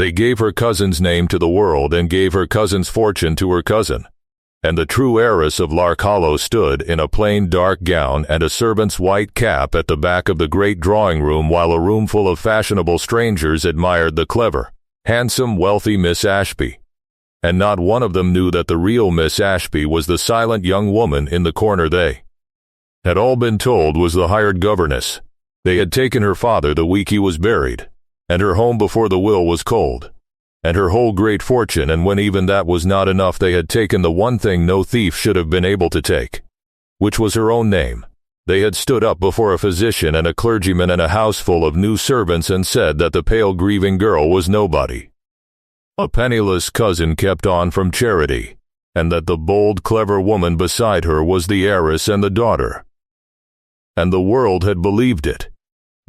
They gave her cousin's name to the world and gave her cousin's fortune to her cousin. And the true heiress of Lark Hollow stood in a plain dark gown and a servant's white cap at the back of the great drawing room, while a room full of fashionable strangers admired the clever, handsome, wealthy Miss Ashby. And not one of them knew that the real Miss Ashby was the silent young woman in the corner they had all been told was the hired governess. They had taken her father the week he was buried, and her home before the will was cold, and her whole great fortune, and when even that was not enough, they had taken the one thing no thief should have been able to take, which was her own name. They had stood up before a physician and a clergyman and a house full of new servants and said that the pale grieving girl was nobody, a penniless cousin kept on from charity, and that the bold, clever woman beside her was the heiress and the daughter. And the world had believed it,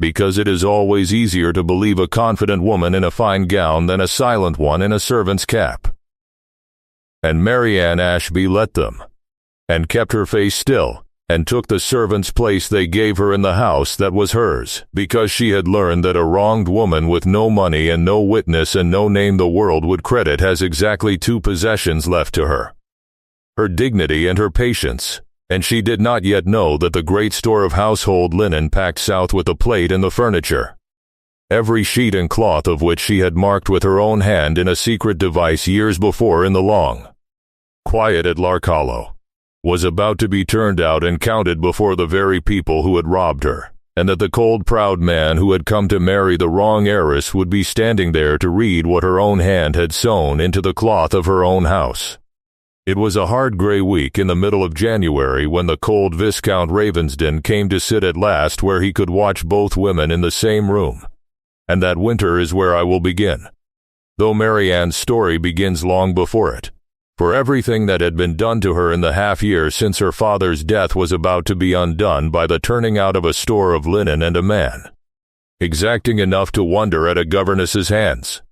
because it is always easier to believe a confident woman in a fine gown than a silent one in a servant's cap. And Mary Ann Ashby let them, and kept her face still, and took the servant's place they gave her in the house that was hers, because she had learned that a wronged woman with no money and no witness and no name the world would credit has exactly two possessions left to her: her dignity and her patience. And she did not yet know that the great store of household linen packed south with the plate and the furniture, every sheet and cloth of which she had marked with her own hand in a secret device years before in the long quiet at Lark Hollow, was about to be turned out and counted before the very people who had robbed her, and that the cold, proud man who had come to marry the wrong heiress would be standing there to read what her own hand had sewn into the cloth of her own house. It was a hard gray week in the middle of January when the cold Viscount Ravensden came to sit at last where he could watch both women in the same room. And that winter is where I will begin, though Mary Ann's story begins long before it, for everything that had been done to her in the half year since her father's death was about to be undone by the turning out of a store of linen and a man, exacting enough to wonder at a governess's hands.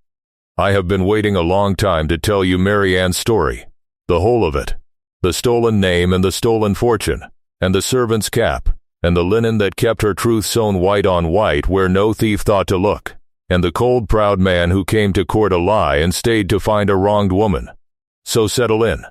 I have been waiting a long time to tell you Mary Ann's story. The whole of it, the stolen name and the stolen fortune, and the servant's cap, and the linen that kept her truth sewn white on white where no thief thought to look, and the cold, proud man who came to court a lie and stayed to find a wronged woman. So settle in,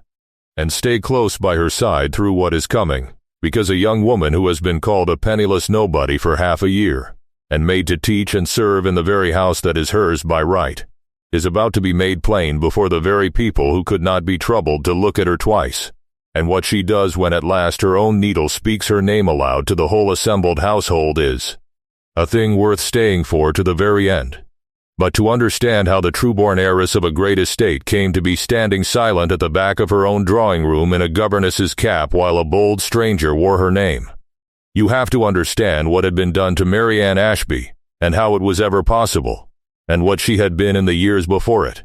and stay close by her side through what is coming, because a young woman who has been called a penniless nobody for half a year, and made to teach and serve in the very house that is hers by right, is about to be made plain before the very people who could not be troubled to look at her twice, and what she does when at last her own needle speaks her name aloud to the whole assembled household is a thing worth staying for to the very end. But to understand how the true-born heiress of a great estate came to be standing silent at the back of her own drawing room in a governess's cap while a bold stranger wore her name, you have to understand what had been done to Mary Ann Ashby, and how it was ever possible, and what she had been in the years before it.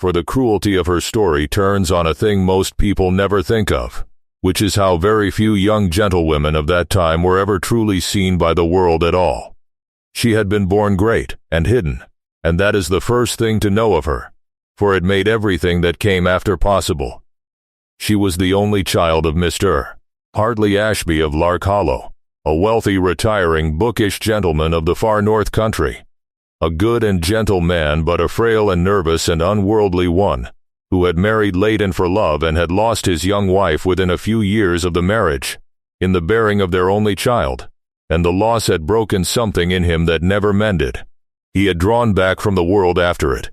For the cruelty of her story turns on a thing most people never think of, which is how very few young gentlewomen of that time were ever truly seen by the world at all. She had been born great and hidden, and that is the first thing to know of her, for it made everything that came after possible. She was the only child of Mr. Hartley Ashby of Lark Hollow, a wealthy, retiring, bookish gentleman of the far north country, a good and gentle man, but a frail and nervous and unworldly one, who had married late and for love and had lost his young wife within a few years of the marriage, in the bearing of their only child, and the loss had broken something in him that never mended. He had drawn back from the world after it,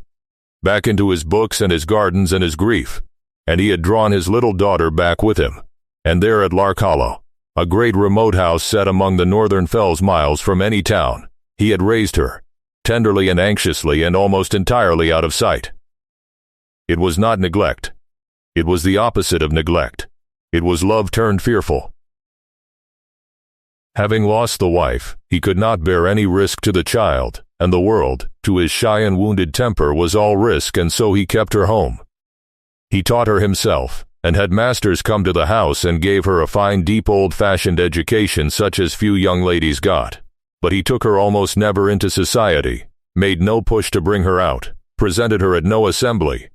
back into his books and his gardens and his grief, and he had drawn his little daughter back with him, and there at Lark Hollow, a great remote house set among the northern fells miles from any town, he had raised her, tenderly and anxiously and almost entirely out of sight. It was not neglect. It was the opposite of neglect. It was love turned fearful. Having lost the wife, he could not bear any risk to the child, and the world, to his shy and wounded temper, was all risk, and so he kept her home. He taught her himself, and had masters come to the house and gave her a fine, deep, old-fashioned education such as few young ladies got. But he took her almost never into society, made no push to bring her out, presented her at no assembly,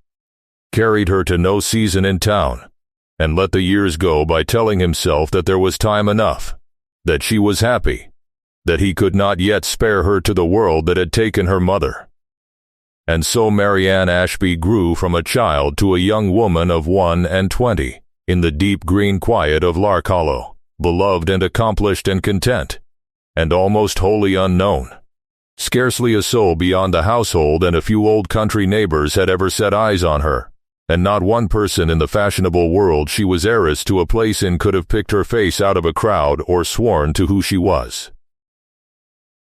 carried her to no season in town, and let the years go by telling himself that there was time enough, that she was happy, that he could not yet spare her to the world that had taken her mother. And so Marianne Ashby grew from a child to a young woman of 21, in the deep green quiet of Lark Hollow, beloved and accomplished and content, and almost wholly unknown. Scarcely a soul beyond the household and a few old country neighbors had ever set eyes on her, and not one person in the fashionable world she was heiress to a place in could have picked her face out of a crowd or sworn to who she was.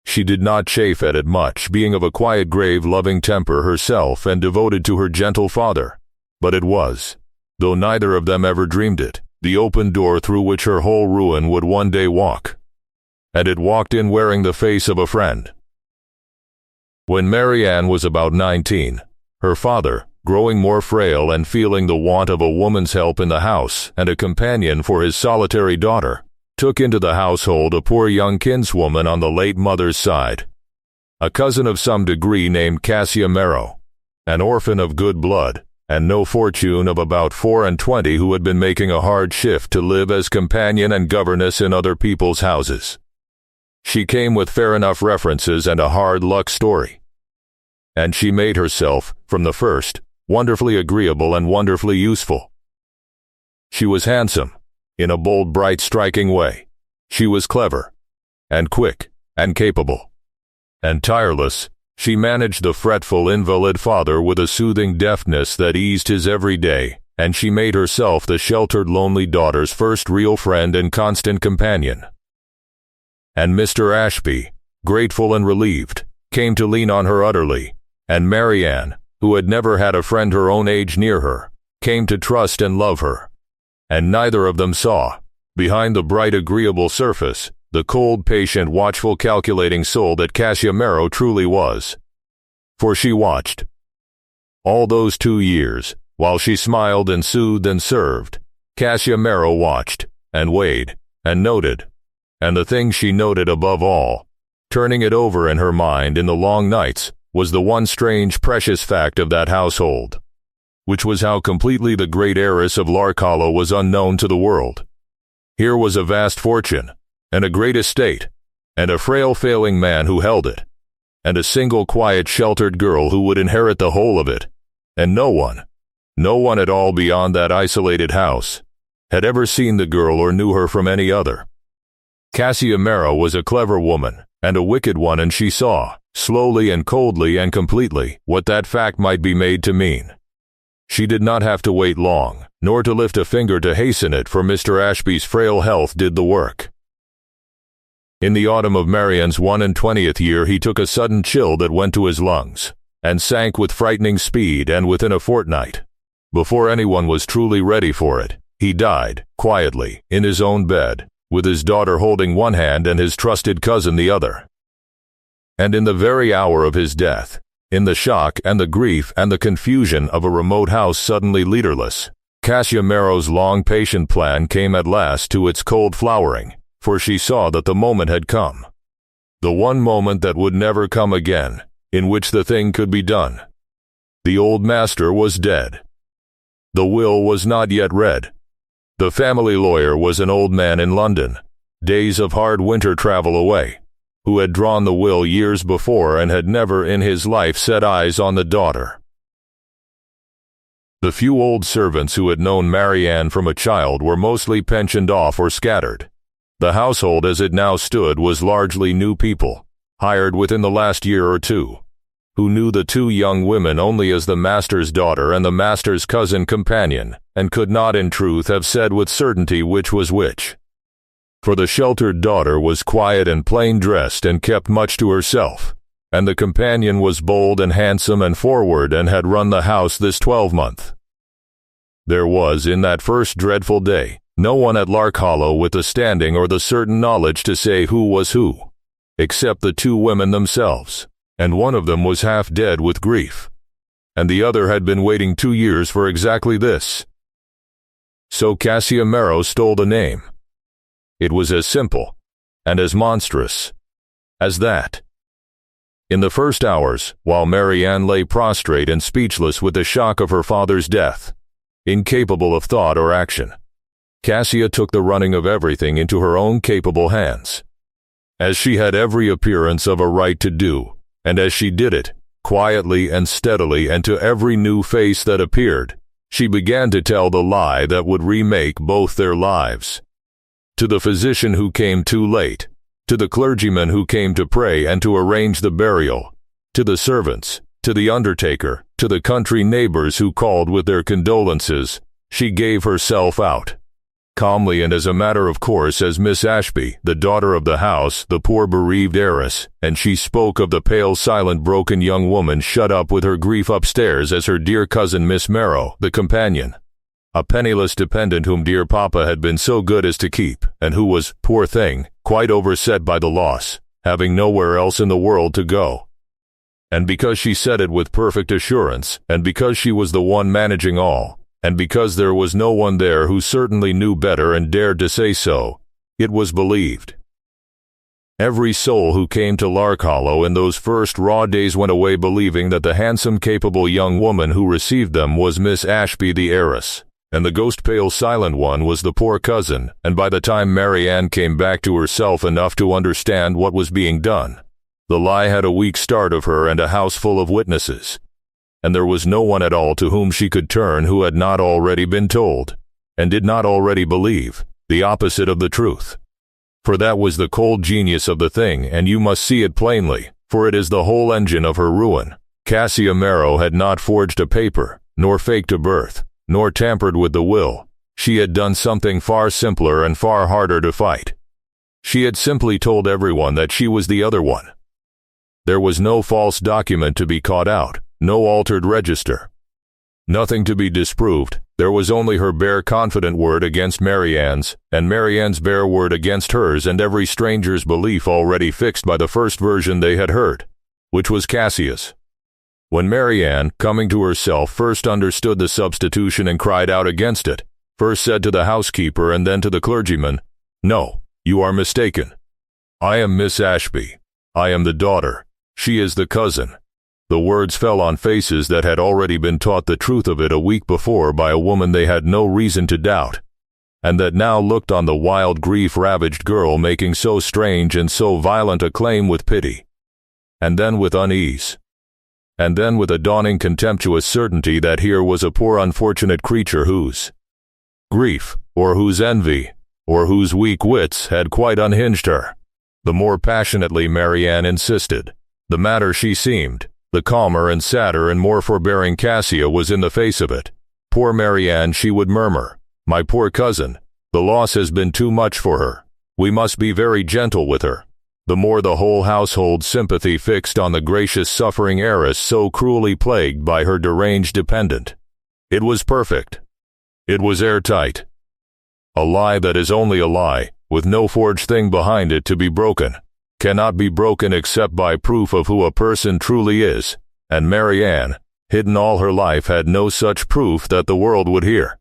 She did not chafe at it much, being of a quiet, grave, loving temper herself and devoted to her gentle father, but it was, though neither of them ever dreamed it, the open door through which her whole ruin would one day walk. And it walked in wearing the face of a friend. When Marianne was about 19, her father, growing more frail and feeling the want of a woman's help in the house and a companion for his solitary daughter, took into the household a poor young kinswoman on the late mother's side, a cousin of some degree named Cassia Merrow, an orphan of good blood, and no fortune, of about 24, who had been making a hard shift to live as companion and governess in other people's houses. She came with fair enough references and a hard luck story. And she made herself, from the first, wonderfully agreeable and wonderfully useful. She was handsome, in a bold, bright, striking way. She was clever, and quick, and capable, and tireless. She managed the fretful invalid father with a soothing deftness that eased his every day, and she made herself the sheltered, lonely daughter's first real friend and constant companion. And Mr. Ashby, grateful and relieved, came to lean on her utterly, and Marianne, who had never had a friend her own age near her, came to trust and love her. And neither of them saw, behind the bright, agreeable surface, the cold, patient, watchful, calculating soul that Cassia Merrow truly was. For she watched. All those 2 years, while she smiled and soothed and served, Cassia Merrow watched, and weighed, and noted. And the thing she noted above all, turning it over in her mind in the long nights, was the one strange, precious fact of that household, which was how completely the great heiress of Lark Hollow was unknown to the world. Here was a vast fortune, and a great estate, and a frail, failing man who held it, and a single, quiet, sheltered girl who would inherit the whole of it, and no one at all beyond that isolated house, had ever seen the girl or knew her from any other. Cassia Merrow was a clever woman, and a wicked one, and she saw, slowly and coldly and completely, what that fact might be made to mean. She did not have to wait long, nor to lift a finger to hasten it, for Mr. Ashby's frail health did the work. In the autumn of Marianne's 21st year he took a sudden chill that went to his lungs, and sank with frightening speed, and within a fortnight, before anyone was truly ready for it, he died, quietly, in his own bed, with his daughter holding one hand and his trusted cousin the other. And in the very hour of his death, in the shock and the grief and the confusion of a remote house suddenly leaderless, Cassia Merrow's long patient plan came at last to its cold flowering, for she saw that the moment had come. The one moment that would never come again, in which the thing could be done. The old master was dead. The will was not yet read. The family lawyer was an old man in London, days of hard winter travel away, who had drawn the will years before and had never in his life set eyes on the daughter. The few old servants who had known Marianne from a child were mostly pensioned off or scattered. The household as it now stood was largely new people, hired within the last year or two, who knew the two young women only as the master's daughter and the master's cousin companion, and could not in truth have said with certainty which was which. For the sheltered daughter was quiet and plain dressed and kept much to herself, and the companion was bold and handsome and forward and had run the house this 12-month. There was, in that first dreadful day, no one at Lark Hollow with the standing or the certain knowledge to say who was who, except the two women themselves, and one of them was half dead with grief, and the other had been waiting 2 years for exactly this. So Cassia Merrow stole the name. It was as simple, and as monstrous, as that. In the first hours, while Marianne lay prostrate and speechless with the shock of her father's death, incapable of thought or action, Cassia took the running of everything into her own capable hands, as she had every appearance of a right to do, and as she did it, quietly and steadily, and to every new face that appeared, she began to tell the lie that would remake both their lives. To the physician who came too late, to the clergyman who came to pray and to arrange the burial, to the servants, to the undertaker, to the country neighbors who called with their condolences, she gave herself out. Calmly and as a matter of course as Miss Ashby, the daughter of the house, the poor bereaved heiress, and she spoke of the pale, silent, broken young woman shut up with her grief upstairs as her dear cousin Miss Marrow, the companion. A penniless dependent whom dear papa had been so good as to keep, and who was, poor thing, quite overset by the loss, having nowhere else in the world to go. And because she said it with perfect assurance, and because she was the one managing all, and because there was no one there who certainly knew better and dared to say so, it was believed. Every soul who came to Lark Hollow in those first raw days went away believing that the handsome, capable young woman who received them was Miss Ashby the heiress, and the ghost-pale silent one was the poor cousin, and by the time Mary Ann came back to herself enough to understand what was being done, the lie had a weak start of her and a house full of witnesses, and there was no one at all to whom she could turn who had not already been told, and did not already believe, the opposite of the truth. For that was the cold genius of the thing, and you must see it plainly, for it is the whole engine of her ruin. Cassia Marrow had not forged a paper, nor faked a birth, nor tampered with the will. She had done something far simpler and far harder to fight. She had simply told everyone that she was the other one. There was no false document to be caught out, no altered register. Nothing to be disproved. There was only her bare confident word against Mary Ann's, and Mary Ann's bare word against hers, and every stranger's belief already fixed by the first version they had heard, which was Cassia's. When Mary Ann, coming to herself, first understood the substitution and cried out against it, first said to the housekeeper and then to the clergyman, "No, you are mistaken. I am Miss Ashby. I am the daughter. She is the cousin." The words fell on faces that had already been taught the truth of it a week before by a woman they had no reason to doubt, and that now looked on the wild, grief-ravaged girl making so strange and so violent a claim with pity, and then with unease, and then with a dawning contemptuous certainty that here was a poor unfortunate creature whose grief, or whose envy, or whose weak wits had quite unhinged her. The more passionately Mary Ann insisted, the madder she seemed. The calmer and sadder and more forbearing Cassia was in the face of it. Poor Mary Ann, she would murmur, "My poor cousin, the loss has been too much for her. We must be very gentle with her." The more the whole household sympathy fixed on the gracious suffering heiress so cruelly plagued by her deranged dependent. It was perfect. It was airtight. A lie that is only a lie, with no forged thing behind it to be broken, cannot be broken except by proof of who a person truly is, and Mary Ann, hidden all her life, had no such proof that the world would hear.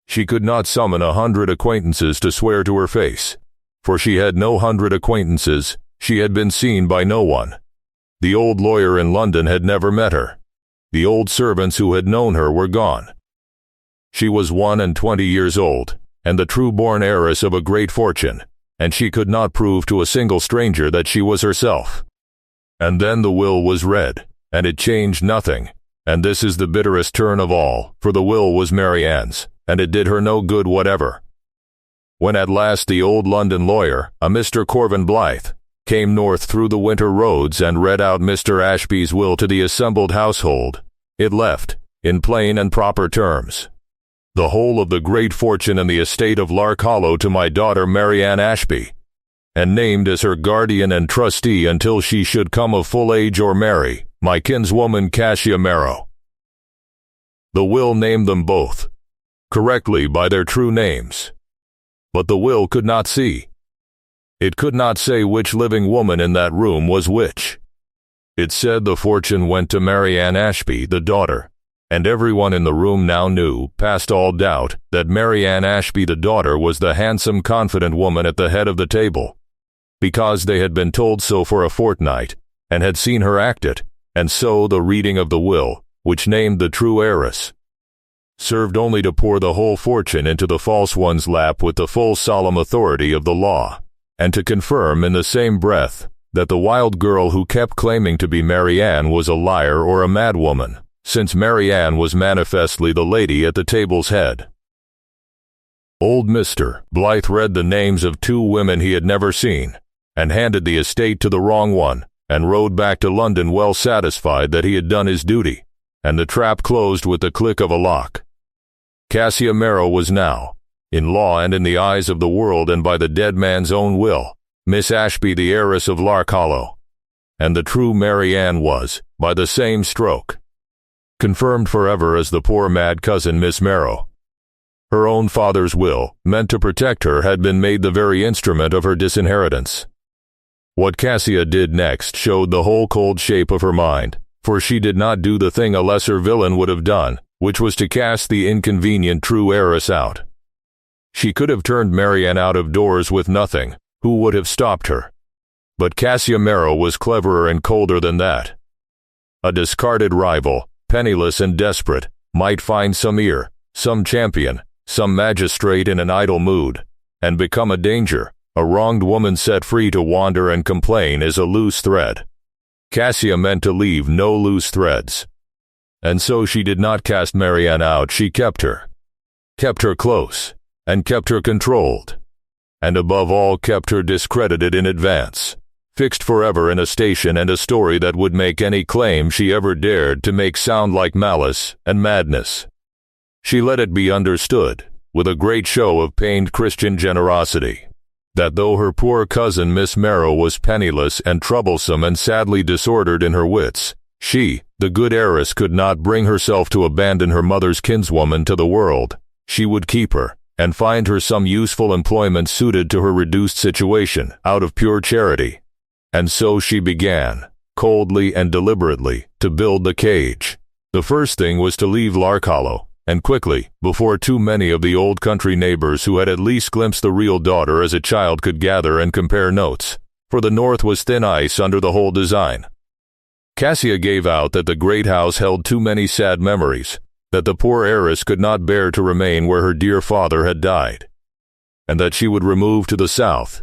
She could not summon 100 acquaintances to swear to her face, for she had no 100 acquaintances. She had been seen by no one. The old lawyer in London had never met her. The old servants who had known her were gone. She was 21 years old, and the true-born heiress of a great fortune, and she could not prove to a single stranger that she was herself. And then the will was read, and it changed nothing, and this is the bitterest turn of all, for the will was Mary Ann's, and it did her no good whatever. When at last the old London lawyer, a Mr. Corvin Blythe, came north through the winter roads and read out Mr. Ashby's will to the assembled household, it left, in plain and proper terms, the whole of the great fortune and the estate of Lark Hollow to my daughter Mary Ann Ashby, and named as her guardian and trustee until she should come of full age or marry, my kinswoman Cassia Marrow. The will named them both, correctly by their true names. But the will could not see. It could not say which living woman in that room was which. It said the fortune went to Mary Ann Ashby, the daughter, and everyone in the room now knew, past all doubt, that Mary Ann Ashby the daughter was the handsome, confident woman at the head of the table, because they had been told so for a fortnight, and had seen her act it, and so the reading of the will, which named the true heiress, served only to pour the whole fortune into the false one's lap with the full solemn authority of the law, and to confirm in the same breath that the wild girl who kept claiming to be Marianne was a liar or a madwoman, since Marianne was manifestly the lady at the table's head. Old Mr. Blythe read the names of 2 women he had never seen, and handed the estate to the wrong one, and rode back to London well satisfied that he had done his duty, and the trap closed with the click of a lock. Cassia Marrow was now, in law and in the eyes of the world and by the dead man's own will, Miss Ashby the heiress of Lark Hollow, and the true Marianne was, by the same stroke, confirmed forever as the poor mad cousin Miss Marrow. Her own father's will, meant to protect her, had been made the very instrument of her disinheritance. What Cassia did next showed the whole cold shape of her mind, for she did not do the thing a lesser villain would have done, which was to cast the inconvenient true heiress out. She could have turned Marianne out of doors with nothing. Who would have stopped her? But Cassia Marrow was cleverer and colder than that. A discarded rival, penniless and desperate, might find some ear, some champion, some magistrate in an idle mood, and become a danger. A wronged woman set free to wander and complain is a loose thread. Cassia meant to leave no loose threads. And so she did not cast Marianne out, she kept her close, and kept her controlled, and above all kept her discredited in advance, fixed forever in a station and a story that would make any claim she ever dared to make sound like malice and madness. She let it be understood, with a great show of pained Christian generosity, that though her poor cousin Miss Marrow was penniless and troublesome and sadly disordered in her wits, she, the good heiress, could not bring herself to abandon her mother's kinswoman to the world. She would keep her, and find her some useful employment suited to her reduced situation, out of pure charity. And so she began, coldly and deliberately, to build the cage. The first thing was to leave Lark Hollow, and quickly, before too many of the old country neighbors who had at least glimpsed the real daughter as a child could gather and compare notes, for the north was thin ice under the whole design. Cassia gave out that the great house held too many sad memories, that the poor heiress could not bear to remain where her dear father had died, and that she would remove to the south,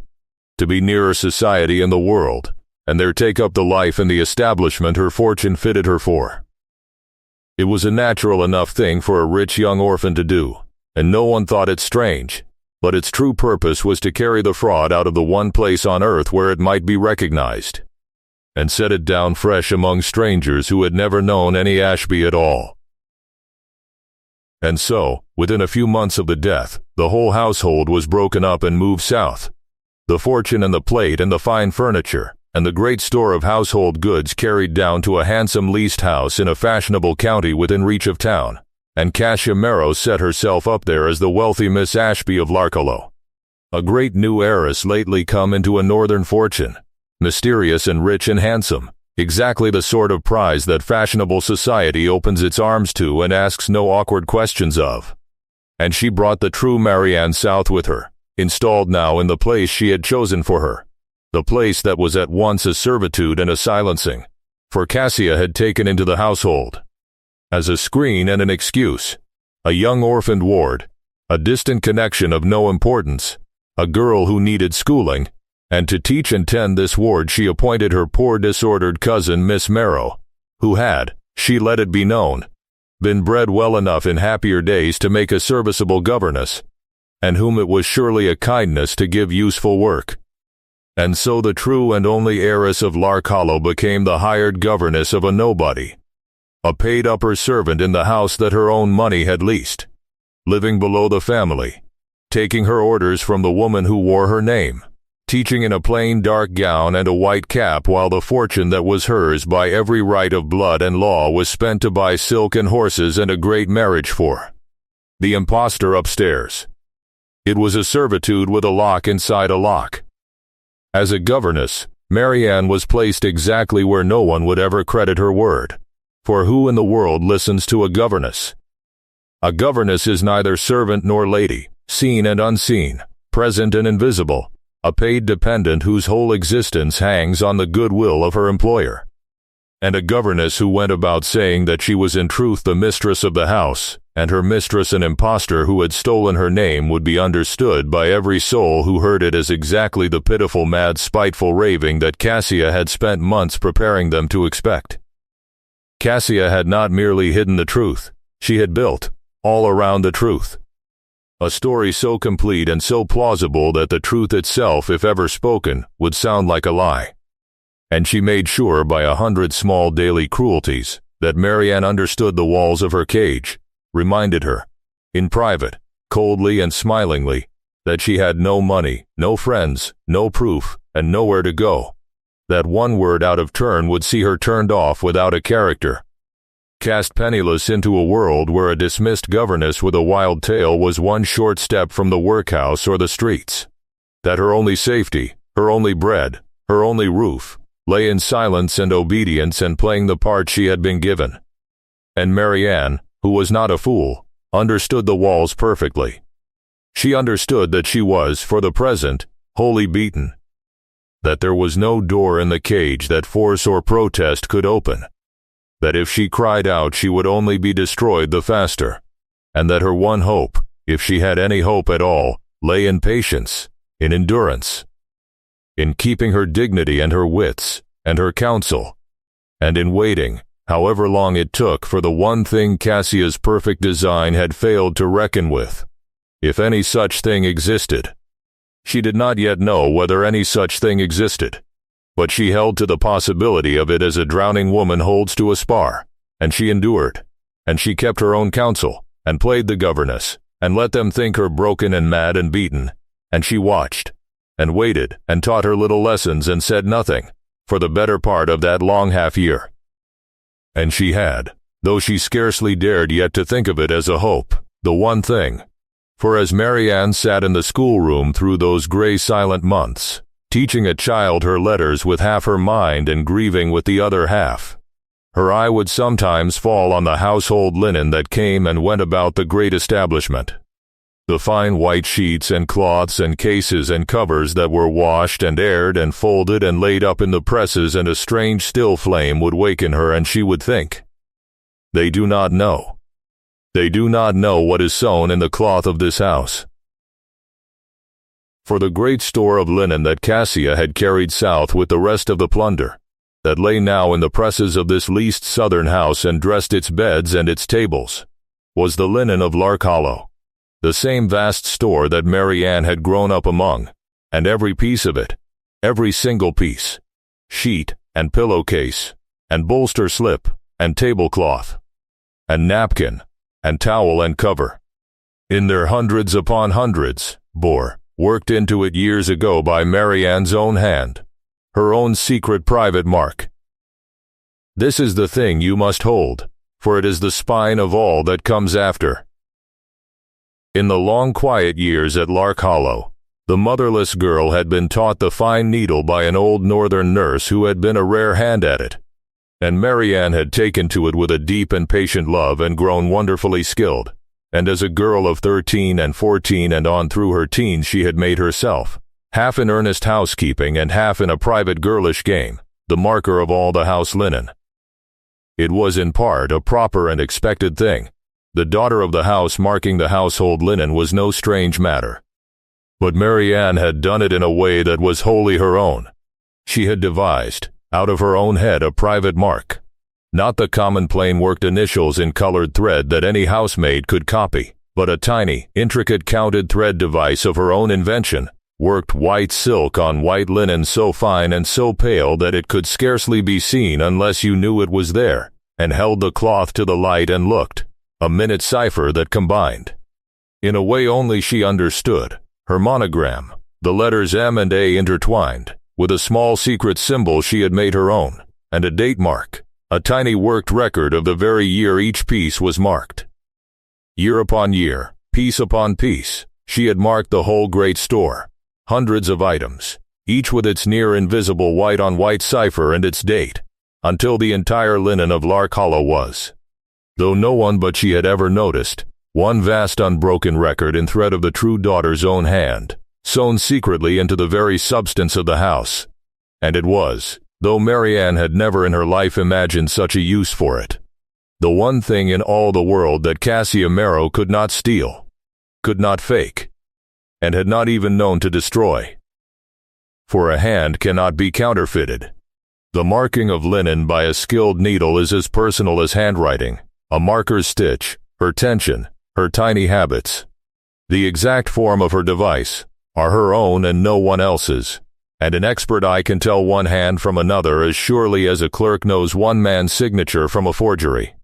to be nearer society and the world, and there take up the life and the establishment her fortune fitted her for. It was a natural enough thing for a rich young orphan to do, and no one thought it strange, but its true purpose was to carry the fraud out of the one place on earth where it might be recognized, and set it down fresh among strangers who had never known any Ashby at all. And so, within a few months of the death, the whole household was broken up and moved south. The fortune and the plate and the fine furniture, and the great store of household goods carried down to a handsome leased house in a fashionable county within reach of town, and Cassia Marrow set herself up there as the wealthy Miss Ashby of Lark Hollow, a great new heiress lately come into a northern fortune, mysterious and rich and handsome, exactly the sort of prize that fashionable society opens its arms to and asks no awkward questions of. And she brought the true Marianne south with her, installed now in the place she had chosen for her, the place that was at once a servitude and a silencing, for Cassia had taken into the household, as a screen and an excuse, a young orphaned ward, a distant connection of no importance, a girl who needed schooling, and to teach and tend this ward she appointed her poor disordered cousin Miss Marrow, who had, she let it be known, been bred well enough in happier days to make a serviceable governess, and whom it was surely a kindness to give useful work. And so the true and only heiress of Lark Hollow became the hired governess of a nobody, a paid upper servant in the house that her own money had leased, living below the family, taking her orders from the woman who wore her name, teaching in a plain dark gown and a white cap, while the fortune that was hers by every right of blood and law was spent to buy silk and horses and a great marriage for the impostor upstairs. It was a servitude with a lock inside a lock. As a governess, Marianne was placed exactly where no one would ever credit her word, for who in the world listens to a governess? A governess is neither servant nor lady, seen and unseen, present and invisible, a paid dependent whose whole existence hangs on the goodwill of her employer. And a governess who went about saying that she was in truth the mistress of the house, and her mistress an impostor who had stolen her name would be understood by every soul who heard it as exactly the pitiful, mad, spiteful raving that Cassia had spent months preparing them to expect. Cassia had not merely hidden the truth, she had built, all around the truth, a story so complete and so plausible that the truth itself, if ever spoken, would sound like a lie. And she made sure by 100 small daily cruelties that Marianne understood the walls of her cage, reminded her, in private, coldly and smilingly, that she had no money, no friends, no proof, and nowhere to go. That one word out of turn would see her turned off without a character, cast penniless into a world where a dismissed governess with a wild tale was one short step from the workhouse or the streets. That her only safety, her only bread, her only roof, lay in silence and obedience and playing the part she had been given. And Marianne, who was not a fool, understood the walls perfectly. She understood that she was, for the present, wholly beaten. That there was no door in the cage that force or protest could open. That if she cried out she would only be destroyed the faster, and that her one hope, if she had any hope at all, lay in patience, in endurance, in keeping her dignity and her wits, and her counsel, and in waiting, however long it took, for the one thing Cassia's perfect design had failed to reckon with, if any such thing existed. She did not yet know whether any such thing existed, but she held to the possibility of it as a drowning woman holds to a spar, and she endured, and she kept her own counsel, and played the governess, and let them think her broken and mad and beaten, and she watched, and waited, and taught her little lessons and said nothing, for the better part of that long half-year. And she had, though she scarcely dared yet to think of it as a hope, the one thing. For as Marianne sat in the schoolroom through those gray silent months, teaching a child her letters with half her mind and grieving with the other half, her eye would sometimes fall on the household linen that came and went about the great establishment. The fine white sheets and cloths and cases and covers that were washed and aired and folded and laid up in the presses, and a strange still flame would waken her, and she would think, "They do not know. They do not know what is sewn in the cloth of this house." For the great store of linen that Cassia had carried south with the rest of the plunder, that lay now in the presses of this least southern house and dressed its beds and its tables, was the linen of Lark Hollow, the same vast store that Marianne had grown up among, and every piece of it, every single piece, sheet and pillowcase, and bolster slip, and tablecloth, and napkin, and towel and cover, in their hundreds upon hundreds, bore, worked into it years ago by Marianne's own hand, her own secret private mark. This is the thing you must hold, for it is the spine of all that comes after. In the long quiet years at Lark Hollow, the motherless girl had been taught the fine needle by an old northern nurse who had been a rare hand at it, and Marianne had taken to it with a deep and patient love and grown wonderfully skilled. And as a girl of 13 and 14 and on through her teens, she had made herself, half in earnest housekeeping and half in a private girlish game, the marker of all the house linen. It was in part a proper and expected thing. The daughter of the house marking the household linen was no strange matter. But Marianne had done it in a way that was wholly her own. She had devised, out of her own head, a private mark. Not the common plain worked initials in colored thread that any housemaid could copy, but a tiny, intricate counted thread device of her own invention, worked white silk on white linen so fine and so pale that it could scarcely be seen unless you knew it was there, and held the cloth to the light and looked, a minute cipher that combined, in a way only she understood, her monogram, the letters M and A intertwined, with a small secret symbol she had made her own, and a date mark. A tiny worked record of the very year each piece was marked. Year upon year, piece upon piece, she had marked the whole great store, hundreds of items, each with its near invisible white-on-white cipher and its date, until the entire linen of Lark Hollow was, though no one but she had ever noticed, one vast unbroken record in thread of the true daughter's own hand, sewn secretly into the very substance of the house. And it was, though Marianne had never in her life imagined such a use for it, The one thing in all the world that Cassia Marrow could not steal, could not fake, and had not even known to destroy. For a hand cannot be counterfeited. The marking of linen by a skilled needle is as personal as handwriting, a marker's stitch, her tension, her tiny habits. The exact form of her device are her own and no one else's, and an expert eye can tell one hand from another as surely as a clerk knows one man's signature from a forgery.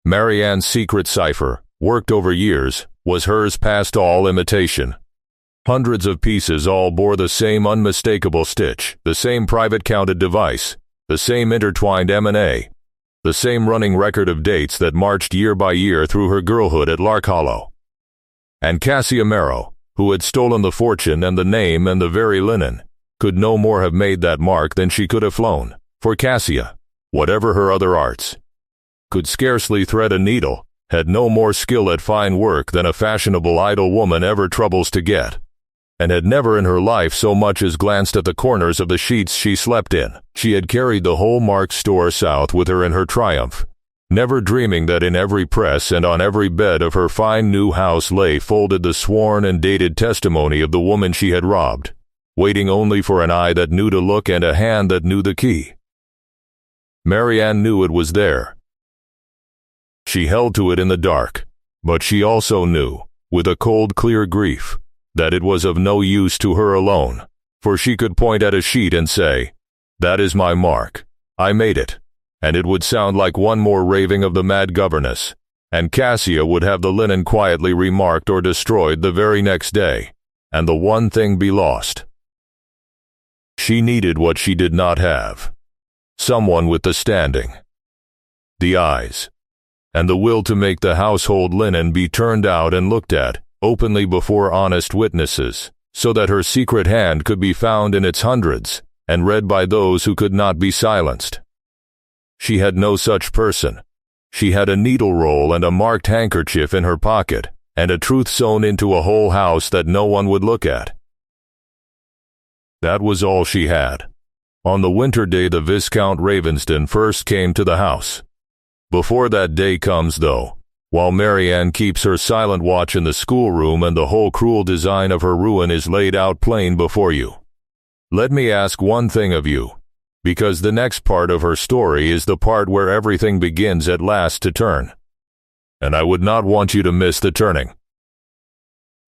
Marianne's secret cipher, worked over years, was hers past all imitation. Hundreds of pieces all bore the same unmistakable stitch, the same private counted device, the same intertwined M&A, the same running record of dates that marched year by year through her girlhood at Lark Hollow. And Cassia Marrow, who had stolen the fortune and the name and the very linen, could no more have made that mark than she could have flown, for Cassia, whatever her other arts, could scarcely thread a needle, had no more skill at fine work than a fashionable idle woman ever troubles to get, and had never in her life so much as glanced at the corners of the sheets she slept in. She had carried the whole Mark store south with her in her triumph, never dreaming that in every press and on every bed of her fine new house lay folded the sworn and dated testimony of the woman she had robbed, waiting only for an eye that knew to look and a hand that knew the key. Marianne knew it was there. She held to it in the dark, but she also knew, with a cold, clear grief, that it was of no use to her alone, for she could point at a sheet and say, "That is my mark. I made it," and it would sound like one more raving of the mad governess, and Cassia would have the linen quietly remarked or destroyed the very next day, and the one thing be lost. She needed what she did not have. Someone with the standing, the eyes, and the will to make the household linen be turned out and looked at, openly before honest witnesses, so that her secret hand could be found in its hundreds, and read by those who could not be silenced. She had no such person. She had a needle roll and a marked handkerchief in her pocket, and a truth sewn into a whole house that no one would look at. That was all she had. On the winter day the Viscount Ravensden first came to the house. Before that day comes, though, while Marianne keeps her silent watch in the schoolroom and the whole cruel design of her ruin is laid out plain before you, let me ask one thing of you, because the next part of her story is the part where everything begins at last to turn. And I would not want you to miss the turning.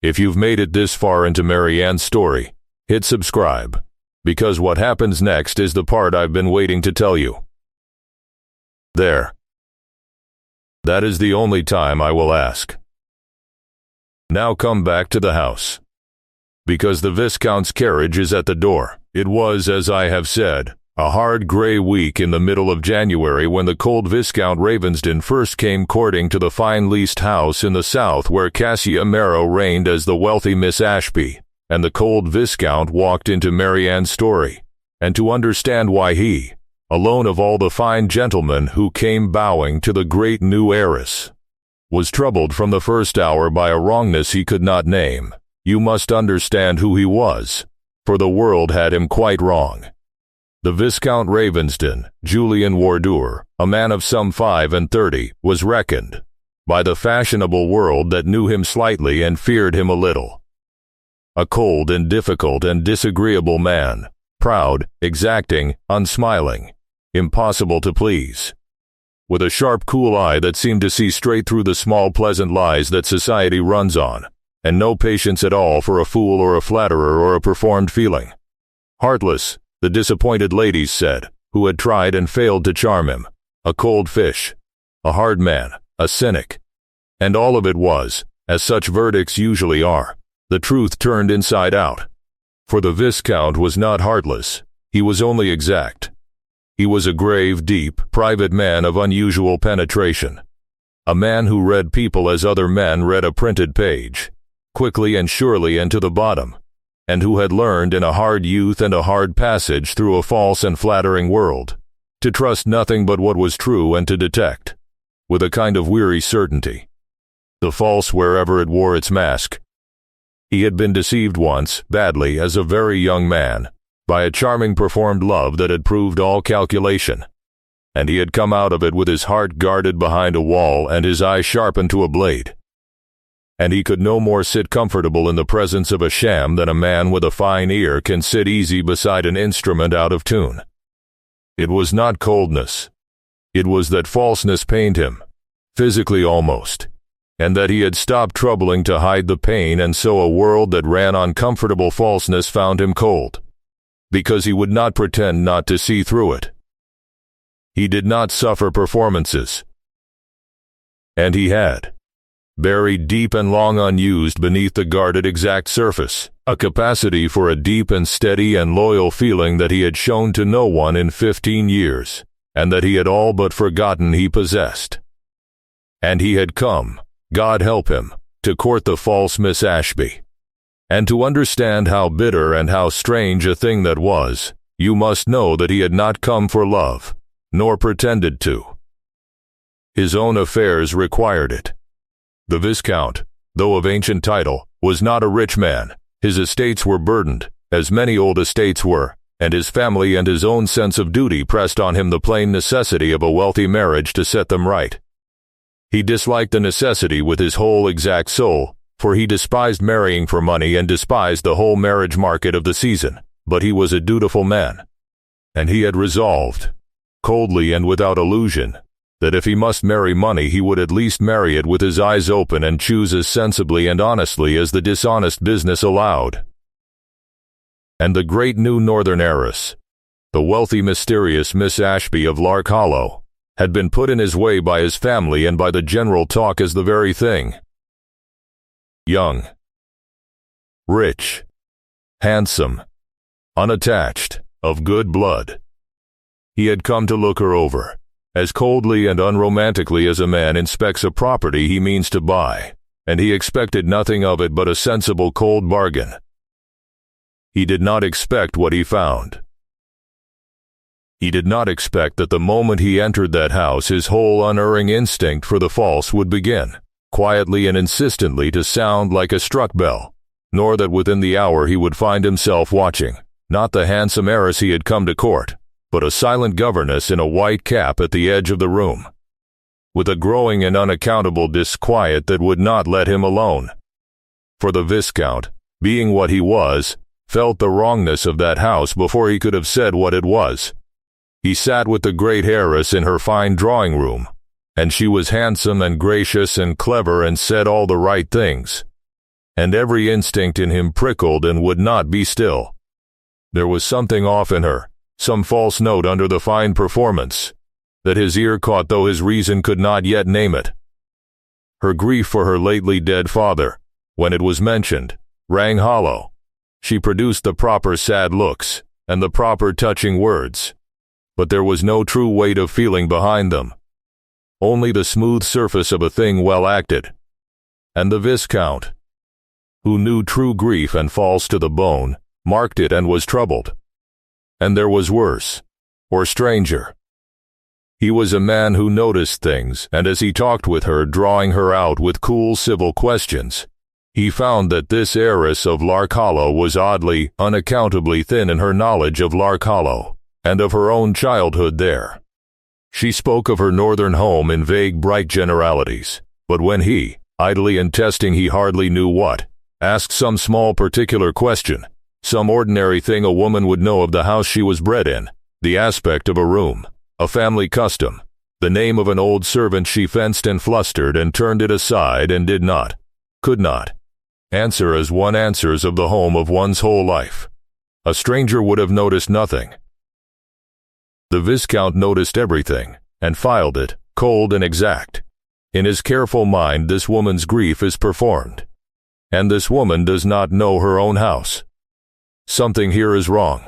If you've made it this far into Marianne's story, hit subscribe, because what happens next is the part I've been waiting to tell you. There. That is the only time I will ask. Now come back to the house, because the Viscount's carriage is at the door. It was, as I have said, a hard grey week in the middle of January when the cold Viscount Ravensden first came courting to the fine leased house in the south where Cassia Marrow reigned as the wealthy Miss Ashby, and the cold Viscount walked into Marianne's story, and to understand why he, alone of all the fine gentlemen who came bowing to the great new heiress, was troubled from the first hour by a wrongness he could not name, you must understand who he was, for the world had him quite wrong. The Viscount Ravensden, Julian Wardour, a man of some 35, was reckoned, by the fashionable world that knew him slightly and feared him a little, a cold and difficult and disagreeable man, proud, exacting, unsmiling, impossible to please, with a sharp, cool eye that seemed to see straight through the small, pleasant lies that society runs on, and no patience at all for a fool or a flatterer or a performed feeling. Heartless, the disappointed ladies said, who had tried and failed to charm him, a cold fish, a hard man, a cynic. And all of it was, as such verdicts usually are, the truth turned inside out. For the Viscount was not heartless, he was only exact. He was a grave, deep, private man of unusual penetration. A man who read people as other men read a printed page, quickly and surely and to the bottom, and who had learned in a hard youth and a hard passage through a false and flattering world, to trust nothing but what was true and to detect, with a kind of weary certainty, the false wherever it wore its mask. He had been deceived once, badly, as a very young man, by a charming performed love that had proved all calculation. and he had come out of it with his heart guarded behind a wall and his eye sharpened to a blade. And he could no more sit comfortable in the presence of a sham than a man with a fine ear can sit easy beside an instrument out of tune. It was not coldness. It was that falseness pained him, physically almost, and that he had stopped troubling to hide the pain, and so a world that ran on comfortable falseness found him cold, because he would not pretend not to see through it. He did not suffer performances. And he had, buried deep and long unused beneath the guarded exact surface, a capacity for a deep and steady and loyal feeling that he had shown to no one in 15 years, and that he had all but forgotten he possessed. And he had come, God help him, to court the false Miss Ashby. And to understand how bitter and how strange a thing that was, you must know that he had not come for love, nor pretended to. His own affairs required it. The Viscount, though of ancient title, was not a rich man. His estates were burdened, as many old estates were, and his family and his own sense of duty pressed on him the plain necessity of a wealthy marriage to set them right. He disliked the necessity with his whole exact soul, for he despised marrying for money and despised the whole marriage market of the season, but he was a dutiful man. And he had resolved, coldly and without illusion, that if he must marry money he would at least marry it with his eyes open and choose as sensibly and honestly as the dishonest business allowed. And the great new northern heiress, the wealthy mysterious Miss Ashby of Lark Hollow, had been put in his way by his family and by the general talk as the very thing. Young, rich, handsome, unattached, of good blood. He had come to look her over, as coldly and unromantically as a man inspects a property he means to buy, and he expected nothing of it but a sensible cold bargain. He did not expect what he found. He did not expect that the moment he entered that house his whole unerring instinct for the false would begin, quietly and insistently, to sound like a struck bell, nor that within the hour he would find himself watching, not the handsome heiress he had come to court, but a silent governess in a white cap at the edge of the room, with a growing and unaccountable disquiet that would not let him alone. For the Viscount, being what he was, felt the wrongness of that house before he could have said what it was. He sat with the great heiress in her fine drawing-room, and she was handsome and gracious and clever and said all the right things, and every instinct in him prickled and would not be still. There was something off in her, some false note under the fine performance, that his ear caught though his reason could not yet name it. Her grief for her lately dead father, when it was mentioned, rang hollow. She produced the proper sad looks, and the proper touching words, but there was no true weight of feeling behind them, only the smooth surface of a thing well acted. And the Viscount, who knew true grief and false to the bone, marked it and was troubled. And there was worse, or stranger. He was a man who noticed things, and as he talked with her, drawing her out with cool civil questions, he found that this heiress of Lark Hollow was oddly, unaccountably thin in her knowledge of Lark Hollow, and of her own childhood there. She spoke of her northern home in vague bright generalities, but when he, idly and testing he hardly knew what, asked some small particular question, some ordinary thing a woman would know of the house she was bred in, the aspect of a room, a family custom, the name of an old servant, she fenced and flustered and turned it aside and did not, could not, answer as one answers of the home of one's whole life. A stranger would have noticed nothing. The Viscount noticed everything, and filed it, cold and exact. In his careful mind this woman's grief is performed, and this woman does not know her own house. Something here is wrong.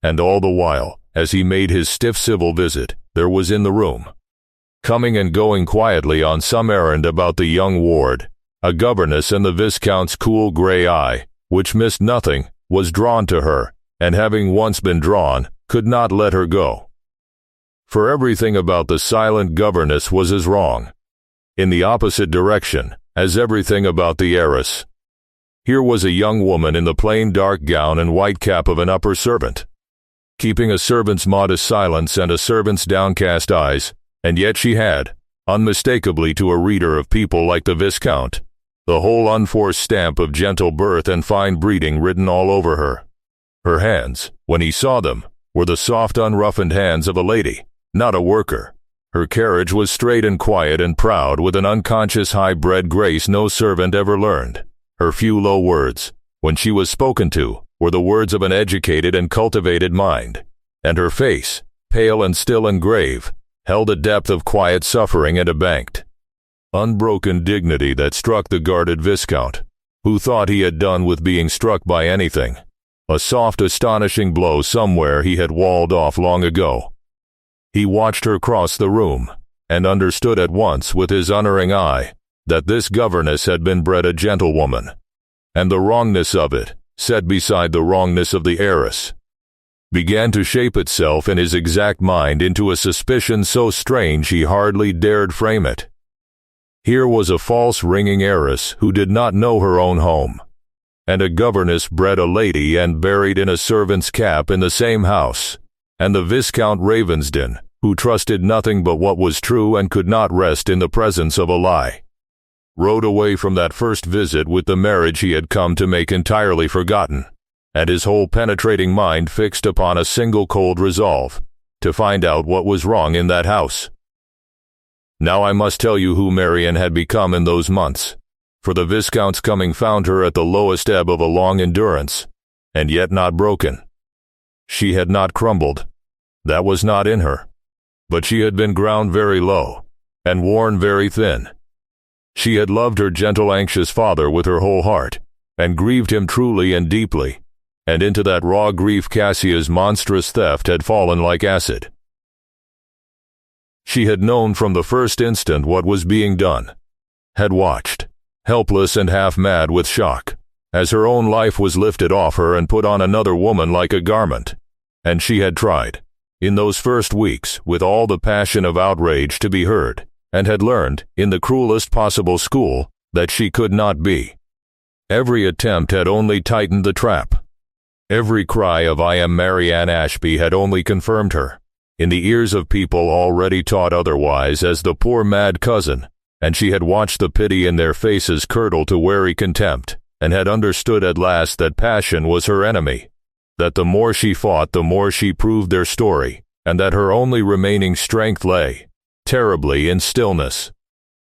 And all the while, as he made his stiff civil visit, there was in the room, coming and going quietly on some errand about the young ward, a governess, and the Viscount's cool gray eye, which missed nothing, was drawn to her, and having once been drawn, could not let her go. For everything about the silent governess was as wrong, in the opposite direction, as everything about the heiress. Here was a young woman in the plain dark gown and white cap of an upper servant, keeping a servant's modest silence and a servant's downcast eyes, and yet she had, unmistakably to a reader of people like the Viscount, the whole unforced stamp of gentle birth and fine breeding written all over her. Her hands, when he saw them, were the soft unroughened hands of a lady, not a worker. Her carriage was straight and quiet and proud, with an unconscious high-bred grace no servant ever learned. Her few low words, when she was spoken to, were the words of an educated and cultivated mind, and her face, pale and still and grave, held a depth of quiet suffering and a banked, unbroken dignity that struck the guarded Viscount, who thought he had done with being struck by anything, a soft astonishing blow somewhere he had walled off long ago. He watched her cross the room, and understood at once with his unerring eye that this governess had been bred a gentlewoman, and the wrongness of it, set beside the wrongness of the heiress, began to shape itself in his exact mind into a suspicion so strange he hardly dared frame it. Here was a false ringing heiress who did not know her own home, and a governess bred a lady and buried in a servant's cap in the same house, and the Viscount Ravensden, who trusted nothing but what was true and could not rest in the presence of a lie, rode away from that first visit with the marriage he had come to make entirely forgotten, and his whole penetrating mind fixed upon a single cold resolve, to find out what was wrong in that house. Now I must tell you who Marian had become in those months, for the Viscount's coming found her at the lowest ebb of a long endurance, and yet not broken. She had not crumbled. That was not in her. But she had been ground very low, and worn very thin. She had loved her gentle anxious father with her whole heart, and grieved him truly and deeply, and into that raw grief Cassia's monstrous theft had fallen like acid. She had known from the first instant what was being done, had watched, helpless and half-mad with shock, as her own life was lifted off her and put on another woman like a garment, and she had tried, in those first weeks, with all the passion of outrage, to be heard, and had learned, in the cruelest possible school, that she could not be. Every attempt had only tightened the trap. Every cry of "I am Marianne Ashby" had only confirmed her, in the ears of people already taught otherwise, as the poor mad cousin, and she had watched the pity in their faces curdle to wary contempt, and had understood at last that passion was her enemy, that the more she fought the more she proved their story, and that her only remaining strength lay, terribly, in stillness.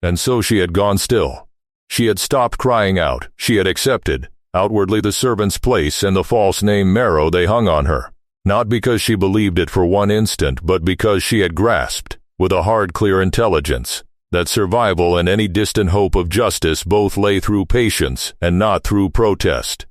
And so she had gone still. She had stopped crying out. She had accepted, outwardly, the servant's place and the false name Marrow they hung on her, not because she believed it for one instant, but because she had grasped, with a hard, clear intelligence, that survival and any distant hope of justice both lay through patience and not through protest.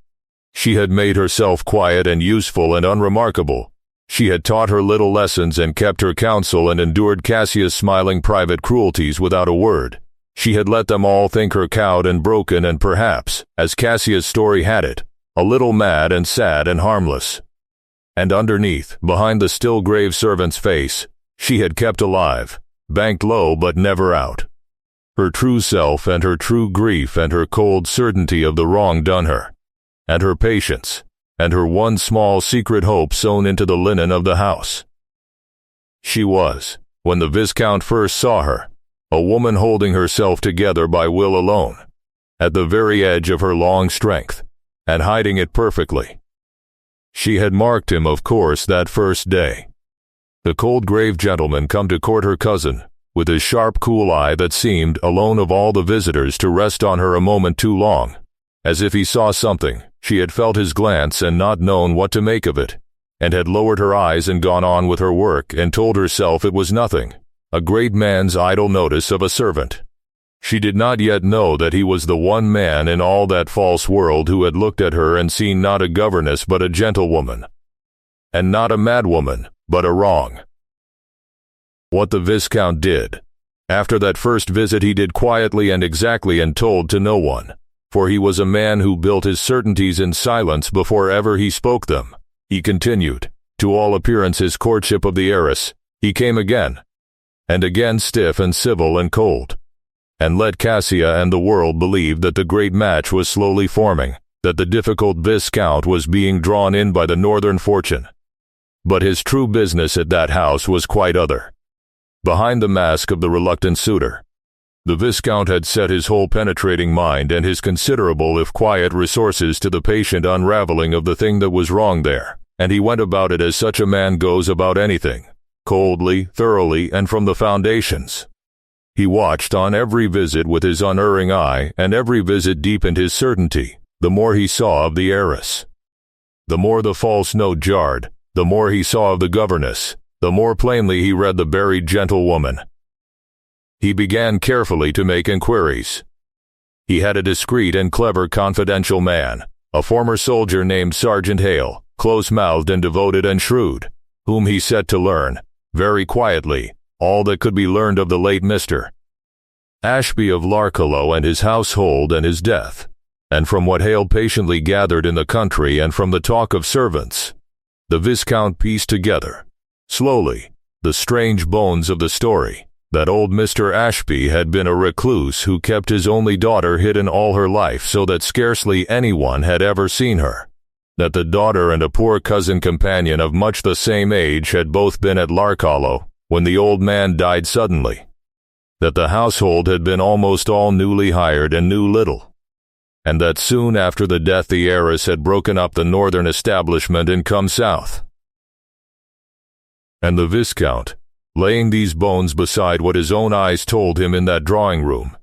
She had made herself quiet and useful and unremarkable. She had taught her little lessons and kept her counsel and endured Cassia's smiling private cruelties without a word. She had let them all think her cowed and broken and perhaps, as Cassia's story had it, a little mad and sad and harmless. And underneath, behind the still grave servant's face, she had kept alive, banked low but never out, her true self and her true grief and her cold certainty of the wrong done her, and her patience, and her one small secret hope sewn into the linen of the house. She was, when the Viscount first saw her, a woman holding herself together by will alone, at the very edge of her long strength, and hiding it perfectly. She had marked him, of course, that first day. The cold, grave gentleman come to court her cousin, with his sharp, cool eye that seemed, alone of all the visitors, to rest on her a moment too long, as if he saw something. She had felt his glance and not known what to make of it, and had lowered her eyes and gone on with her work and told herself it was nothing, a great man's idle notice of a servant. She did not yet know that he was the one man in all that false world who had looked at her and seen not a governess but a gentlewoman, and not a madwoman, but a wrong. What the Viscount did, after that first visit, he did quietly and exactly and told to no one, for he was a man who built his certainties in silence before ever he spoke them. He continued, to all appearance, his courtship of the heiress. He came again, and again, stiff and civil and cold, and let Cassia and the world believe that the great match was slowly forming, that the difficult Viscount was being drawn in by the northern fortune. But his true business at that house was quite other. Behind the mask of the reluctant suitor, the Viscount had set his whole penetrating mind and his considerable if quiet resources to the patient unraveling of the thing that was wrong there, and he went about it as such a man goes about anything, coldly, thoroughly, and from the foundations. He watched on every visit with his unerring eye, and every visit deepened his certainty, the more he saw of the heiress. The more the false note jarred, the more he saw of the governess, the more plainly he read the buried gentlewoman. He began carefully to make inquiries. He had a discreet and clever confidential man, a former soldier named Sergeant Hale, close-mouthed and devoted and shrewd, whom he set to learn, very quietly, all that could be learned of the late Mr. Ashby of Larkhollow and his household and his death, and from what Hale patiently gathered in the country and from the talk of servants, the Viscount pieced together, slowly, the strange bones of the story, that old Mr. Ashby had been a recluse who kept his only daughter hidden all her life so that scarcely anyone had ever seen her, that the daughter and a poor cousin companion of much the same age had both been at Larkhollow when the old man died suddenly, that the household had been almost all newly hired and knew little, and that soon after the death the heiress had broken up the northern establishment and come south. And the Viscount, laying these bones beside what his own eyes told him in that drawing-room,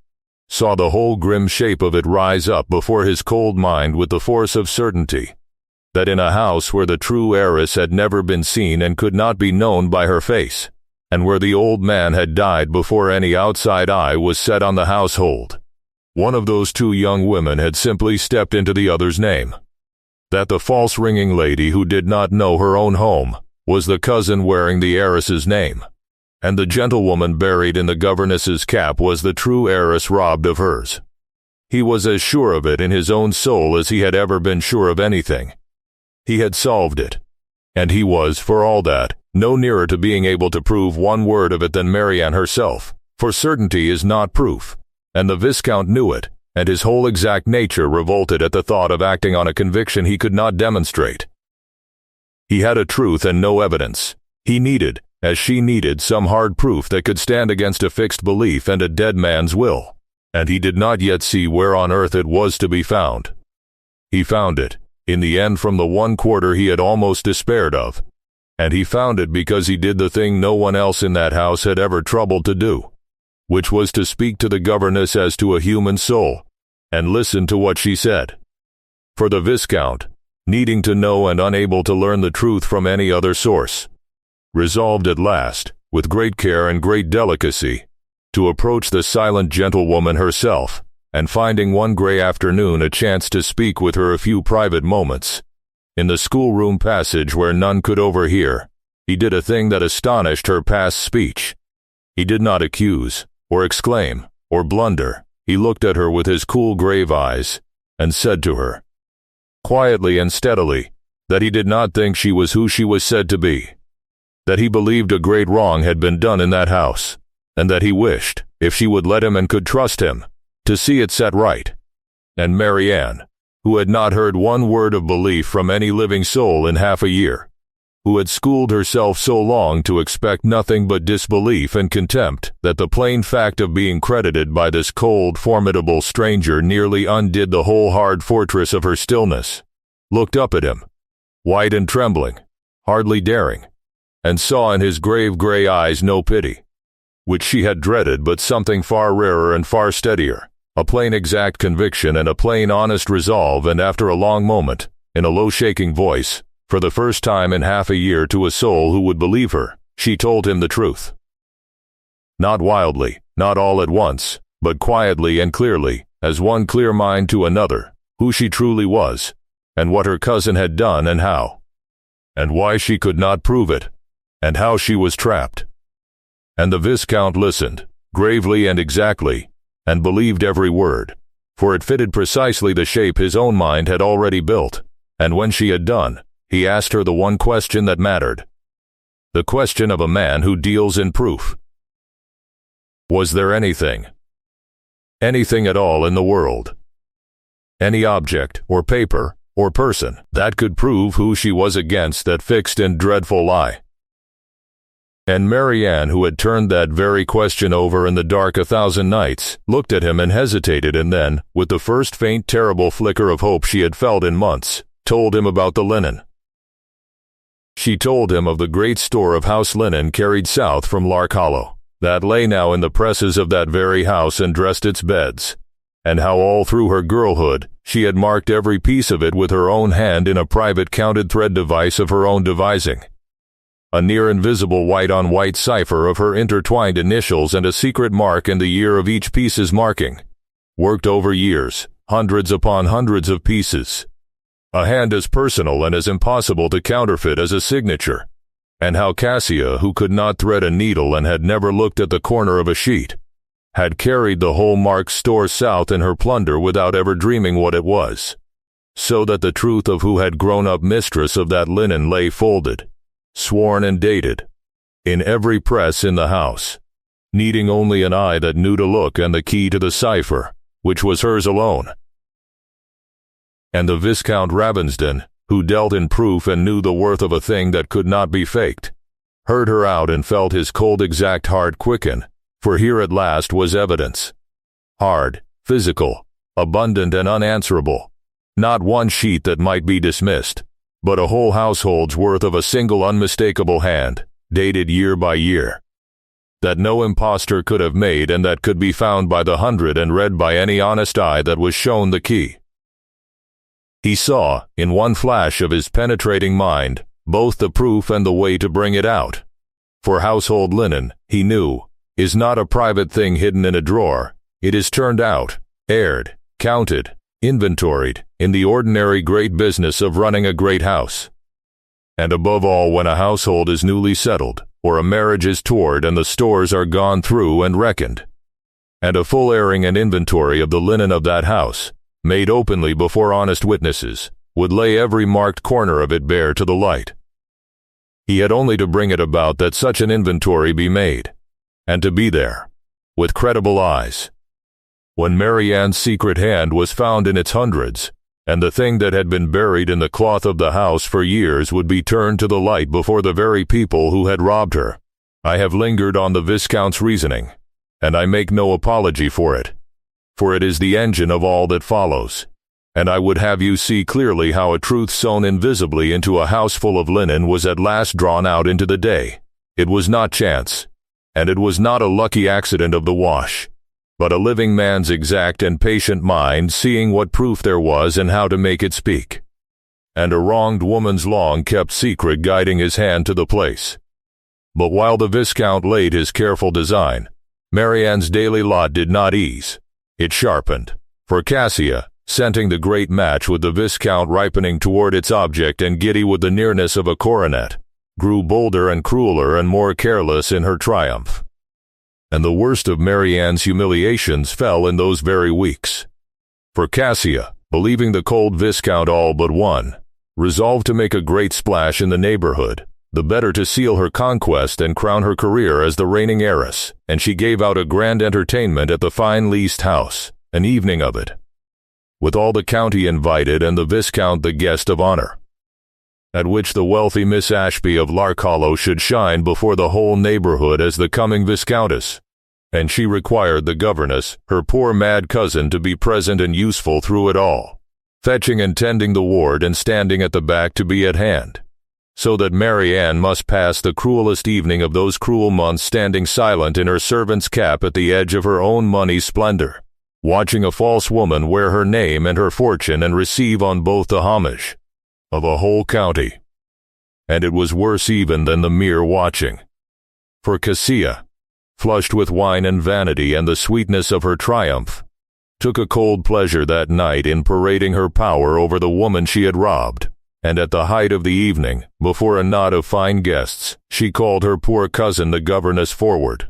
saw the whole grim shape of it rise up before his cold mind with the force of certainty, that in a house where the true heiress had never been seen and could not be known by her face, and where the old man had died before any outside eye was set on the household, one of those two young women had simply stepped into the other's name, that the false ringing lady who did not know her own home was the cousin wearing the heiress's name, and the gentlewoman buried in the governess's cap was the true heiress robbed of hers. He was as sure of it in his own soul as he had ever been sure of anything. He had solved it, and he was, for all that, no nearer to being able to prove one word of it than Marianne herself, for certainty is not proof, and the Viscount knew it, and his whole exact nature revolted at the thought of acting on a conviction he could not demonstrate. He had a truth and no evidence. He needed, as she needed, some hard proof that could stand against a fixed belief and a dead man's will, and he did not yet see where on earth it was to be found. He found it, in the end, from the one quarter he had almost despaired of, and he found it because he did the thing no one else in that house had ever troubled to do, which was to speak to the governess as to a human soul, and listen to what she said. For the Viscount, needing to know and unable to learn the truth from any other source, resolved at last, with great care and great delicacy, to approach the silent gentlewoman herself, and finding one grey afternoon a chance to speak with her a few private moments, in the schoolroom passage where none could overhear, he did a thing that astonished her past speech. He did not accuse, or exclaim, or blunder. He looked at her with his cool grave eyes, and said to her, quietly and steadily, that he did not think she was who she was said to be, that he believed a great wrong had been done in that house, and that he wished, if she would let him and could trust him, to see it set right. And Marianne, who had not heard one word of belief from any living soul in half a year, who had schooled herself so long to expect nothing but disbelief and contempt that the plain fact of being credited by this cold, formidable stranger nearly undid the whole hard fortress of her stillness, looked up at him, white and trembling, hardly daring, and saw in his grave grey eyes no pity, which she had dreaded, but something far rarer and far steadier, a plain exact conviction and a plain honest resolve, and after a long moment, in a low shaking voice, for the first time in half a year to a soul who would believe her, she told him the truth. Not wildly, not all at once, but quietly and clearly, as one clear mind to another, who she truly was, and what her cousin had done and how, and why she could not prove it, and how she was trapped. And the Viscount listened, gravely and exactly, and believed every word, for it fitted precisely the shape his own mind had already built, and when she had done, he asked her the one question that mattered, the question of a man who deals in proof. Was there anything at all in the world, any object, or paper, or person that could prove who she was against that fixed and dreadful lie. And Marianne, who had turned that very question over in the dark 1,000 nights, looked at him and hesitated, and then, with the first faint terrible flicker of hope she had felt in months, told him about the linen. She told him of the great store of house linen carried south from Lark Hollow, that lay now in the presses of that very house and dressed its beds, and how all through her girlhood she had marked every piece of it with her own hand in a private counted thread device of her own devising, a near invisible white-on-white cipher of her intertwined initials and a secret mark in the year of each piece's marking, worked over years, hundreds upon hundreds of pieces, a hand as personal and as impossible to counterfeit as a signature, and how Cassia, who could not thread a needle and had never looked at the corner of a sheet, had carried the whole marked store south in her plunder without ever dreaming what it was, so that the truth of who had grown up mistress of that linen lay folded, sworn and dated, in every press in the house, needing only an eye that knew to look and the key to the cipher, which was hers alone. And the Viscount Ravensden, who dealt in proof and knew the worth of a thing that could not be faked, heard her out and felt his cold exact heart quicken, for here at last was evidence. Hard, physical, abundant and unanswerable, not one sheet that might be dismissed, but a whole household's worth of a single unmistakable hand, dated year by year, that no impostor could have made and that could be found by the hundred and read by any honest eye that was shown the key. He saw, in one flash of his penetrating mind, both the proof and the way to bring it out. For household linen, he knew, is not a private thing hidden in a drawer. It is turned out, aired, counted, inventoried, in the ordinary great business of running a great house. And above all, when a household is newly settled, or a marriage is toward and the stores are gone through and reckoned, and a full airing and inventory of the linen of that house, made openly before honest witnesses, would lay every marked corner of it bare to the light. He had only to bring it about that such an inventory be made, and to be there, with credible eyes, when Marianne's secret hand was found in its hundreds, and the thing that had been buried in the cloth of the house for years would be turned to the light before the very people who had robbed her. I have lingered on the Viscount's reasoning, and I make no apology for it is the engine of all that follows, and I would have you see clearly how a truth sewn invisibly into a house full of linen was at last drawn out into the day. It was not chance, and it was not a lucky accident of the wash, but a living man's exact and patient mind seeing what proof there was and how to make it speak, and a wronged woman's long-kept secret guiding his hand to the place. But while the Viscount laid his careful design, Marianne's daily lot did not ease. It sharpened, for Cassia, scenting the great match with the Viscount ripening toward its object and giddy with the nearness of a coronet, grew bolder and crueler and more careless in her triumph. And the worst of Marianne's humiliations fell in those very weeks. For Cassia, believing the cold Viscount all but won, resolved to make a great splash in the neighborhood, the better to seal her conquest and crown her career as the reigning heiress, and she gave out a grand entertainment at the fine leased house, an evening of it, with all the county invited and the Viscount the guest of honor, at which the wealthy Miss Ashby of Lark Hollow should shine before the whole neighborhood as the coming Viscountess, and she required the governess, her poor mad cousin, to be present and useful through it all, fetching and tending the ward and standing at the back to be at hand, so that Marianne must pass the cruelest evening of those cruel months standing silent in her servant's cap at the edge of her own money splendor, watching a false woman wear her name and her fortune and receive on both the homage of a whole county. And it was worse even than the mere watching. For Cassia, flushed with wine and vanity and the sweetness of her triumph, took a cold pleasure that night in parading her power over the woman she had robbed, and at the height of the evening, before a knot of fine guests, she called her poor cousin the governess forward,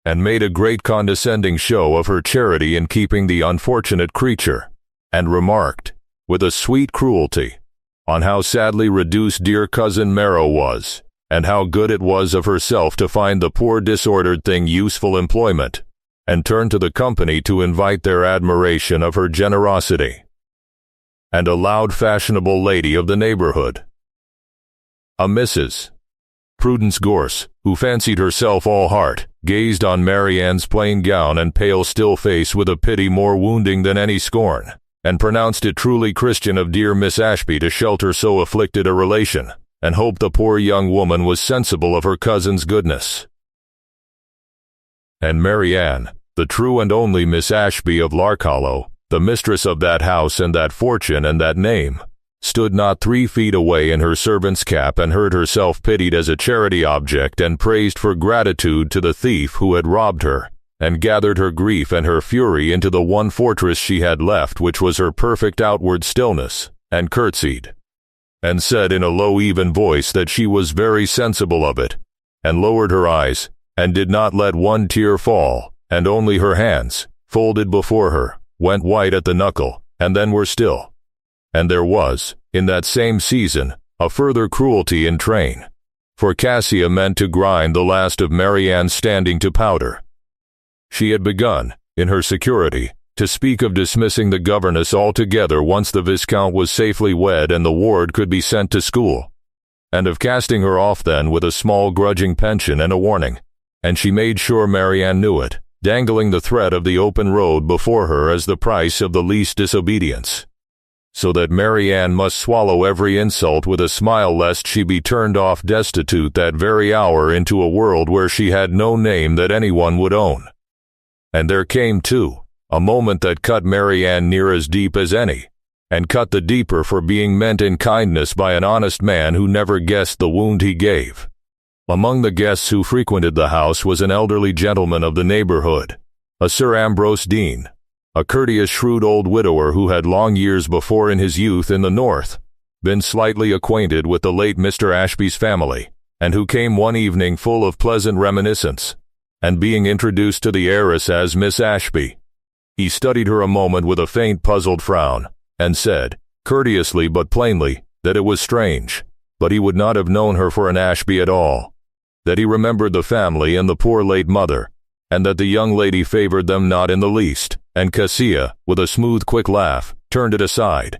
and made a great condescending show of her charity in keeping the unfortunate creature, and remarked, with a sweet cruelty, on how sadly reduced dear cousin Marrow was, and how good it was of herself to find the poor disordered thing useful employment, and turned to the company to invite their admiration of her generosity. and a loud fashionable lady of the neighborhood. A Mrs. Prudence Gorse, who fancied herself all heart, gazed on Mary Ann's plain gown and pale still face with a pity more wounding than any scorn, and pronounced it truly Christian of dear Miss Ashby to shelter so afflicted a relation, and hoped the poor young woman was sensible of her cousin's goodness. And Mary Ann, the true and only Miss Ashby of Larkhollow, the mistress of that house and that fortune and that name, stood not 3 feet away in her servant's cap and heard herself pitied as a charity object and praised for gratitude to the thief who had robbed her, and gathered her grief and her fury into the one fortress she had left, which was her perfect outward stillness, and curtsied, and said in a low even voice that she was very sensible of it, and lowered her eyes, and did not let one tear fall, and only her hands, folded before her, went white at the knuckle, and then were still. And there was, in that same season, a further cruelty in train, for Cassia meant to grind the last of Mary Ann's standing to powder. She had begun, in her security, to speak of dismissing the governess altogether once the Viscount was safely wed and the ward could be sent to school, and of casting her off then with a small grudging pension and a warning, and she made sure Mary Ann knew it, dangling the threat of the open road before her as the price of the least disobedience, so that Mary Ann must swallow every insult with a smile lest she be turned off destitute that very hour into a world where she had no name that anyone would own. And there came, too, a moment that cut Mary Ann near as deep as any, and cut the deeper for being meant in kindness by an honest man who never guessed the wound he gave. Among the guests who frequented the house was an elderly gentleman of the neighborhood, a Sir Ambrose Dean, a courteous shrewd old widower who had long years before in his youth in the north been slightly acquainted with the late Mr. Ashby's family, and who came one evening full of pleasant reminiscence, and being introduced to the heiress as Miss Ashby, he studied her a moment with a faint puzzled frown, and said, courteously but plainly, that it was strange, but he would not have known her for an Ashby at all, that he remembered the family and the poor late mother, and that the young lady favored them not in the least, and Cassia, with a smooth quick laugh, turned it aside,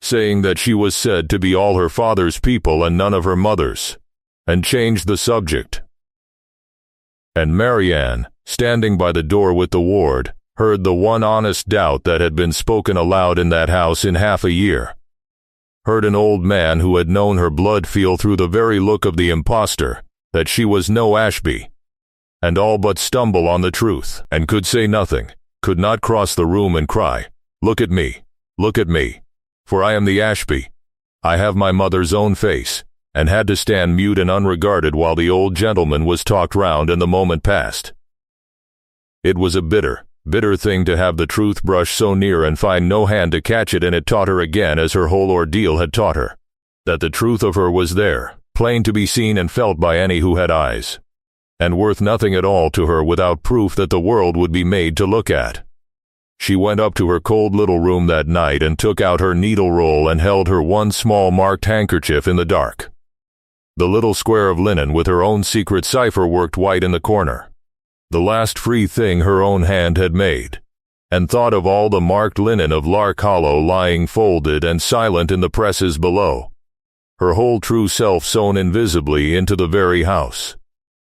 saying that she was said to be all her father's people and none of her mother's, and changed the subject. And Mary Ann, standing by the door with the ward, heard the one honest doubt that had been spoken aloud in that house in half a year, heard an old man who had known her blood feel through the very look of the impostor that she was no Ashby, and all but stumble on the truth, and could say nothing, could not cross the room and cry, look at me, for I am the Ashby. I have my mother's own face, and had to stand mute and unregarded while the old gentleman was talked round and the moment passed. It was a bitter thing to have the truth brush so near and find no hand to catch it, and it taught her again, as her whole ordeal had taught her, that the truth of her was there, plain to be seen and felt by any who had eyes, and worth nothing at all to her without proof that the world would be made to look at. She went up to her cold little room that night and took out her needle roll and held her one small marked handkerchief in the dark, the little square of linen with her own secret cipher worked white in the corner, the last free thing her own hand had made, and thought of all the marked linen of Larkhollow lying folded and silent in the presses below, her whole true self sewn invisibly into the very house,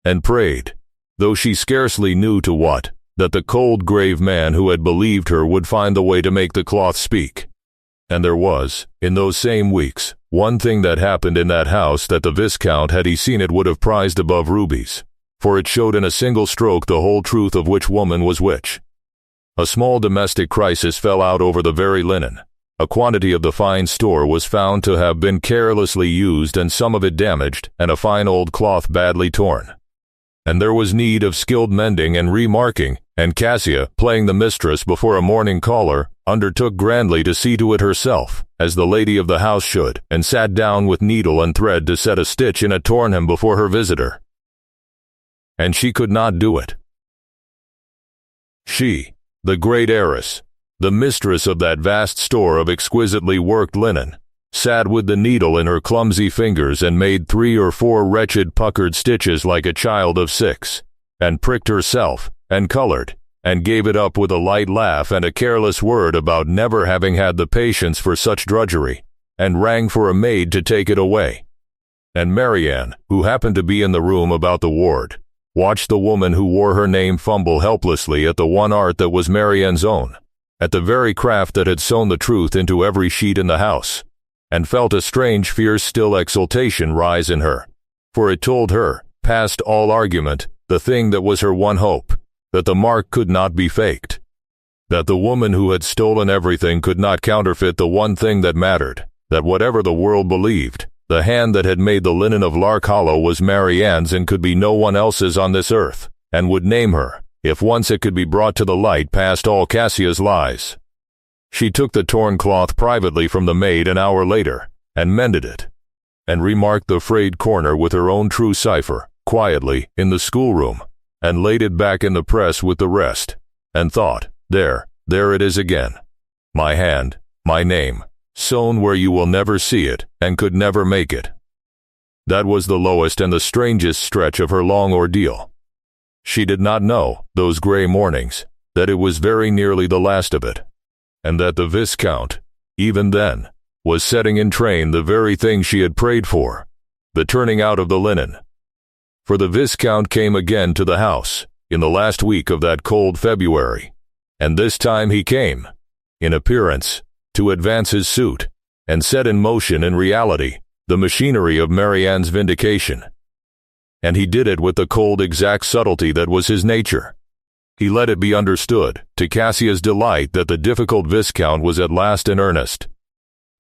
and prayed, though she scarcely knew to what, that the cold grave man who had believed her would find the way to make the cloth speak. And there was, in those same weeks, one thing that happened in that house that the Viscount, had he seen it, would have prized above rubies, for it showed in a single stroke the whole truth of which woman was which. A small domestic crisis fell out over the very linen. A quantity of the fine store was found to have been carelessly used and some of it damaged, and a fine old cloth badly torn. And there was need of skilled mending and remarking, and Cassia, playing the mistress before a morning caller, undertook grandly to see to it herself, as the lady of the house should, and sat down with needle and thread to set a stitch in a torn hem before her visitor. And she could not do it. She, the great heiress, the mistress of that vast store of exquisitely worked linen, sat with the needle in her clumsy fingers and made 3 or 4 wretched puckered stitches like a child of 6, and pricked herself, and colored, and gave it up with a light laugh and a careless word about never having had the patience for such drudgery, and rang for a maid to take it away. And Marianne, who happened to be in the room about the ward, watched the woman who wore her name fumble helplessly at the one art that was Marianne's own, at the very craft that had sewn the truth into every sheet in the house, and felt a strange fierce still exultation rise in her, for it told her, past all argument, the thing that was her one hope, that the mark could not be faked, that the woman who had stolen everything could not counterfeit the one thing that mattered, that whatever the world believed, the hand that had made the linen of Lark Hollow was Marianne's and could be no one else's on this earth, and would name her, if once it could be brought to the light past all Cassia's lies. She took the torn cloth privately from the maid an hour later, and mended it, and remarked the frayed corner with her own true cipher, quietly, in the schoolroom, and laid it back in the press with the rest, and thought, there it is again. My hand, my name, sewn where you will never see it, and could never make it. That was the lowest and the strangest stretch of her long ordeal. She did not know, those gray mornings, that it was very nearly the last of it, and that the Viscount, even then, was setting in train the very thing she had prayed for, the turning out of the linen. For the Viscount came again to the house, in the last week of that cold February, and this time he came, in appearance, to advance his suit, and set in motion in reality, the machinery of Marianne's vindication. And he did it with the cold exact subtlety that was his nature. He let it be understood, to Cassia's delight, that the difficult Viscount was at last in earnest,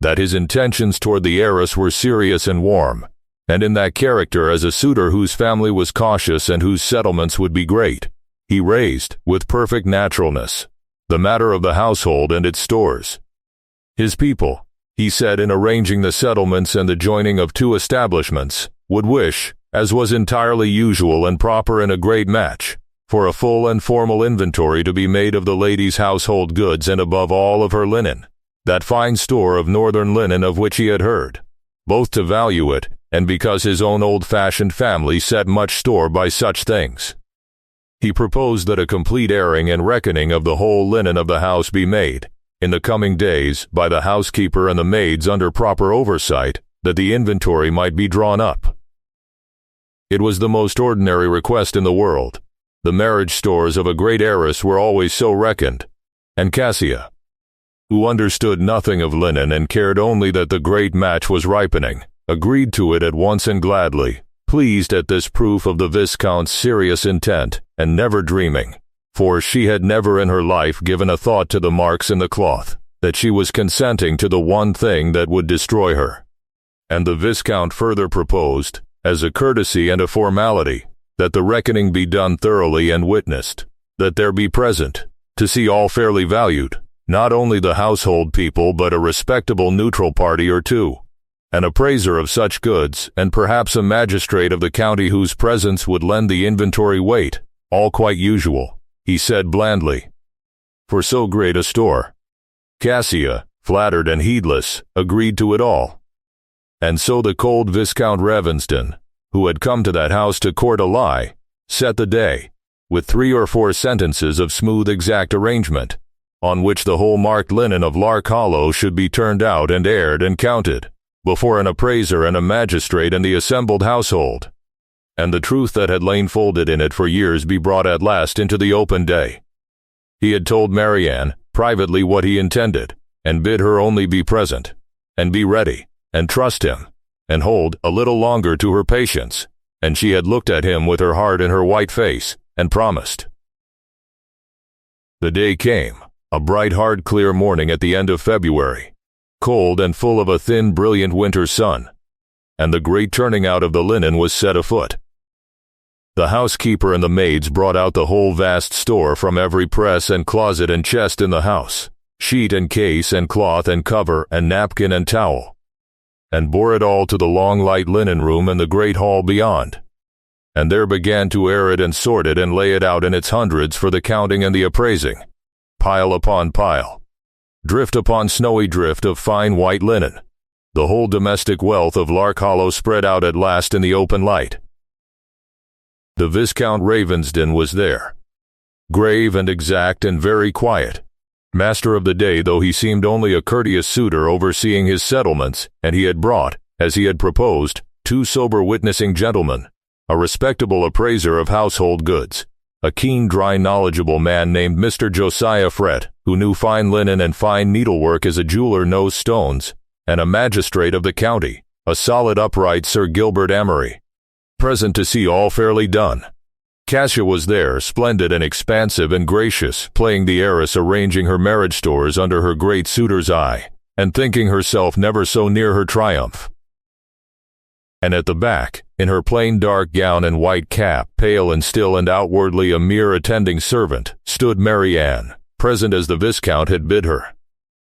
that his intentions toward the heiress were serious and warm, and in that character as a suitor whose family was cautious and whose settlements would be great, he raised, with perfect naturalness, the matter of the household and its stores. His people, he said, in arranging the settlements and the joining of two establishments, would wish, as was entirely usual and proper in a great match, for a full and formal inventory to be made of the lady's household goods and above all of her linen, that fine store of northern linen of which he had heard, both to value it and because his own old-fashioned family set much store by such things. He proposed that a complete airing and reckoning of the whole linen of the house be made, in the coming days, by the housekeeper and the maids under proper oversight, that the inventory might be drawn up. It was the most ordinary request in the world. The marriage stores of a great heiress were always so reckoned, and Cassia, who understood nothing of linen and cared only that the great match was ripening, agreed to it at once and gladly, pleased at this proof of the Viscount's serious intent, and never dreaming, for she had never in her life given a thought to the marks in the cloth, that she was consenting to the one thing that would destroy her. And the Viscount further proposed, as a courtesy and a formality, that the reckoning be done thoroughly and witnessed, that there be present, to see all fairly valued, not only the household people but a respectable neutral party or two, an appraiser of such goods, and perhaps a magistrate of the county whose presence would lend the inventory weight, all quite usual, he said blandly, for so great a store. Cassia, flattered and heedless, agreed to it all. And so the cold Viscount Ravensden, who had come to that house to court a lie, set the day, with 3 or 4 sentences of smooth exact arrangement, on which the whole marked linen of Lark Hollow should be turned out and aired and counted, before an appraiser and a magistrate and the assembled household, and the truth that had lain folded in it for years be brought at last into the open day. He had told Marianne, privately, what he intended, and bid her only be present, and be ready, and trust him, and hold a little longer to her patience, and she had looked at him with her heart in her white face, and promised. The day came, a bright, hard, clear morning at the end of February, cold and full of a thin, brilliant winter sun, and the great turning out of the linen was set afoot. The housekeeper and the maids brought out the whole vast store from every press and closet and chest in the house, sheet and case and cloth and cover and napkin and towel, and bore it all to the long light linen room in the great hall beyond, and there began to air it and sort it and lay it out in its hundreds for the counting and the appraising, pile upon pile, drift upon snowy drift of fine white linen, the whole domestic wealth of Lark Hollow spread out at last in the open light. The Viscount Ravensden was there. grave and exact and very quiet. Master of the day though he seemed only a courteous suitor overseeing his settlements, and he had brought, as he had proposed, 2 sober witnessing gentlemen, a respectable appraiser of household goods, a keen, dry, knowledgeable man named Mr. Josiah Fret, who knew fine linen and fine needlework as a jeweler knows stones, and a magistrate of the county, a solid, upright Sir Gilbert Amory, present to see all fairly done. Cassia was there, splendid and expansive and gracious, playing the heiress, arranging her marriage stores under her great suitor's eye, and thinking herself never so near her triumph. And at the back, in her plain dark gown and white cap, pale and still and outwardly a mere attending servant, stood Mary Ann, present as the Viscount had bid her,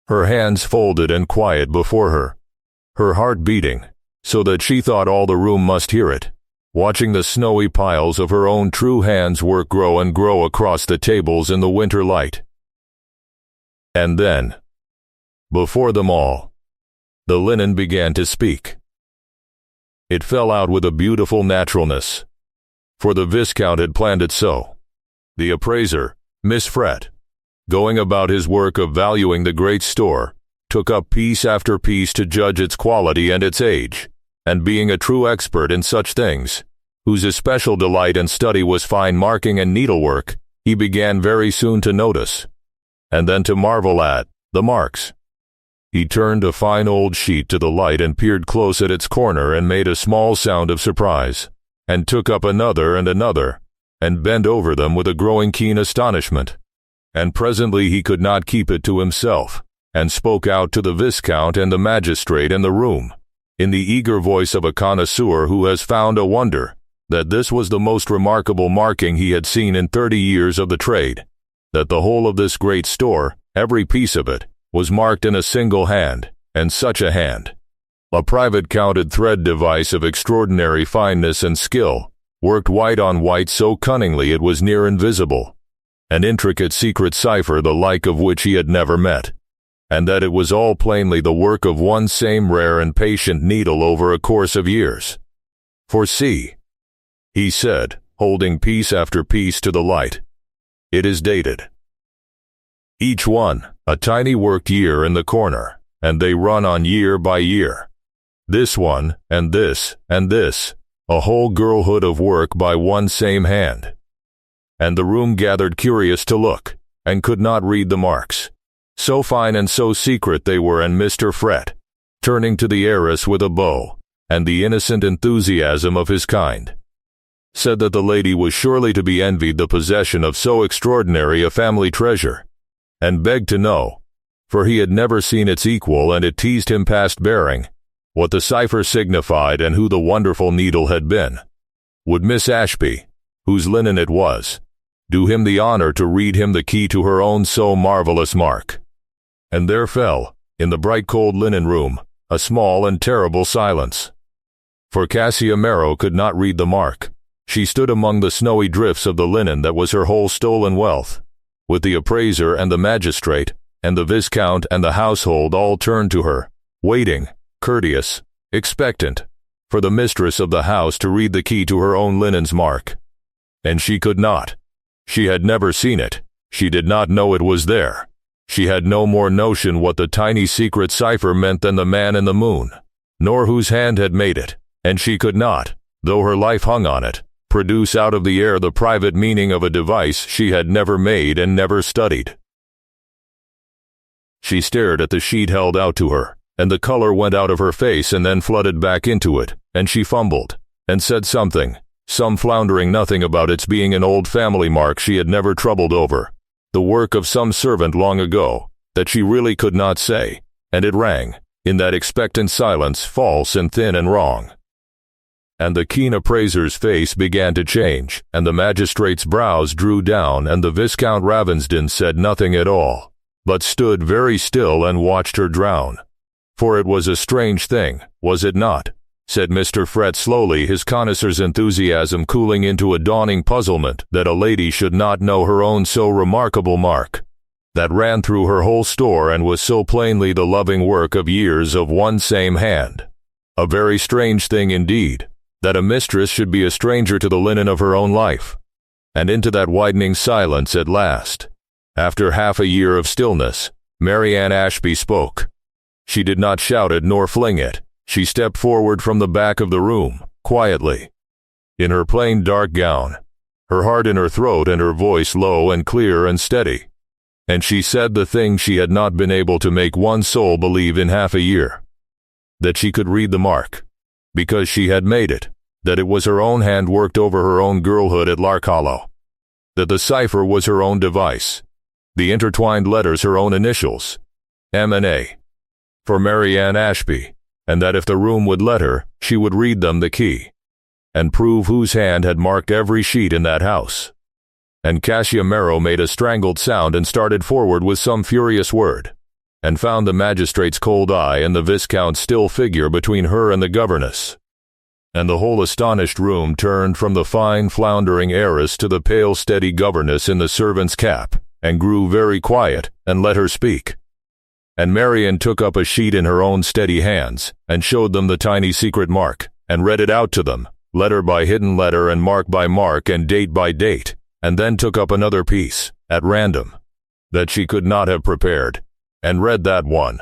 her hands folded and quiet before her, her heart beating, so that she thought all the room must hear it, watching the snowy piles of her own true hands' work grow and grow across the tables in the winter light. And then, before them all, the linen began to speak. It fell out with a beautiful naturalness, for the Viscount had planned it so. The appraiser, Miss Fret, going about his work of valuing the great store, took up piece after piece to judge its quality and its age, and being a true expert in such things, whose especial delight and study was fine marking and needlework, he began very soon to notice, and then to marvel at, the marks. He turned a fine old sheet to the light and peered close at its corner and made a small sound of surprise, and took up another, and bent over them with a growing keen astonishment, and presently he could not keep it to himself, and spoke out to the Viscount and the magistrate in the room, in the eager voice of a connoisseur who has found a wonder, that this was the most remarkable marking he had seen in 30 years of the trade, that the whole of this great store, every piece of it, was marked in a single hand, and such a hand. A private counted thread device of extraordinary fineness and skill, worked white on white so cunningly it was near invisible, an intricate secret cipher the like of which he had never met, and that it was all plainly the work of one same rare and patient needle over a course of years. For see, he said, holding piece after piece to the light, it is dated, each one, a tiny worked year in the corner, and they run on year by year. This one, and this, a whole girlhood of work by one same hand. And the room gathered curious to look, and could not read the marks. So fine and so secret they were, and Mr. Fret, turning to the heiress with a bow, and the innocent enthusiasm of his kind, said that the lady was surely to be envied the possession of so extraordinary a family treasure, and begged to know, for he had never seen its equal and it teased him past bearing, what the cipher signified and who the wonderful needle had been. Would Miss Ashby, whose linen it was, do him the honor to read him the key to her own so marvelous mark? And there fell, in the bright cold linen room, a small and terrible silence. For Cassia Marrow could not read the mark. She stood among the snowy drifts of the linen that was her whole stolen wealth, with the appraiser and the magistrate, and the Viscount and the household all turned to her, waiting, courteous, expectant, for the mistress of the house to read the key to her own linen's mark. And she could not. She had never seen it. She did not know it was there. She had no more notion what the tiny secret cipher meant than the man in the moon, nor whose hand had made it, and she could not, though her life hung on it, produce out of the air the private meaning of a device she had never made and never studied. She stared at the sheet held out to her, and the color went out of her face and then flooded back into it, and she fumbled, and said something, some floundering nothing about its being an old family mark she had never troubled over, the work of some servant long ago, that she really could not say, and it rang, in that expectant silence, false and thin and wrong. And the keen appraiser's face began to change, and the magistrate's brows drew down, and the Viscount Ravensden said nothing at all, but stood very still and watched her drown. For it was a strange thing, was it not? Said Mr. Fret slowly, his connoisseur's enthusiasm cooling into a dawning puzzlement, that a lady should not know her own so remarkable mark, that ran through her whole store and was so plainly the loving work of years of one same hand. A very strange thing indeed, that a mistress should be a stranger to the linen of her own life. and into that widening silence at last. After half a year of stillness, Mary Ann Ashby spoke. She did not shout it nor fling it. She stepped forward from the back of the room, quietly, in her plain dark gown, her heart in her throat and her voice low and clear and steady. And she said the thing she had not been able to make one soul believe in half a year. That she could read the mark, because she had made it, that it was her own hand worked over her own girlhood at Lark Hollow, that the cipher was her own device, the intertwined letters her own initials, M&A, for Mary Ann Ashby, and that if the room would let her, she would read them the key, and prove whose hand had marked every sheet in that house. And Cassia Merrow made a strangled sound and started forward with some furious word, and found the magistrate's cold eye and the Viscount's still figure between her and the governess. And the whole astonished room turned from the fine floundering heiress to the pale steady governess in the servant's cap, and grew very quiet, and let her speak. And Marian took up a sheet in her own steady hands, and showed them the tiny secret mark, and read it out to them, letter by hidden letter and mark by mark and date by date, and then took up another piece, at random, that she could not have prepared, and read that one,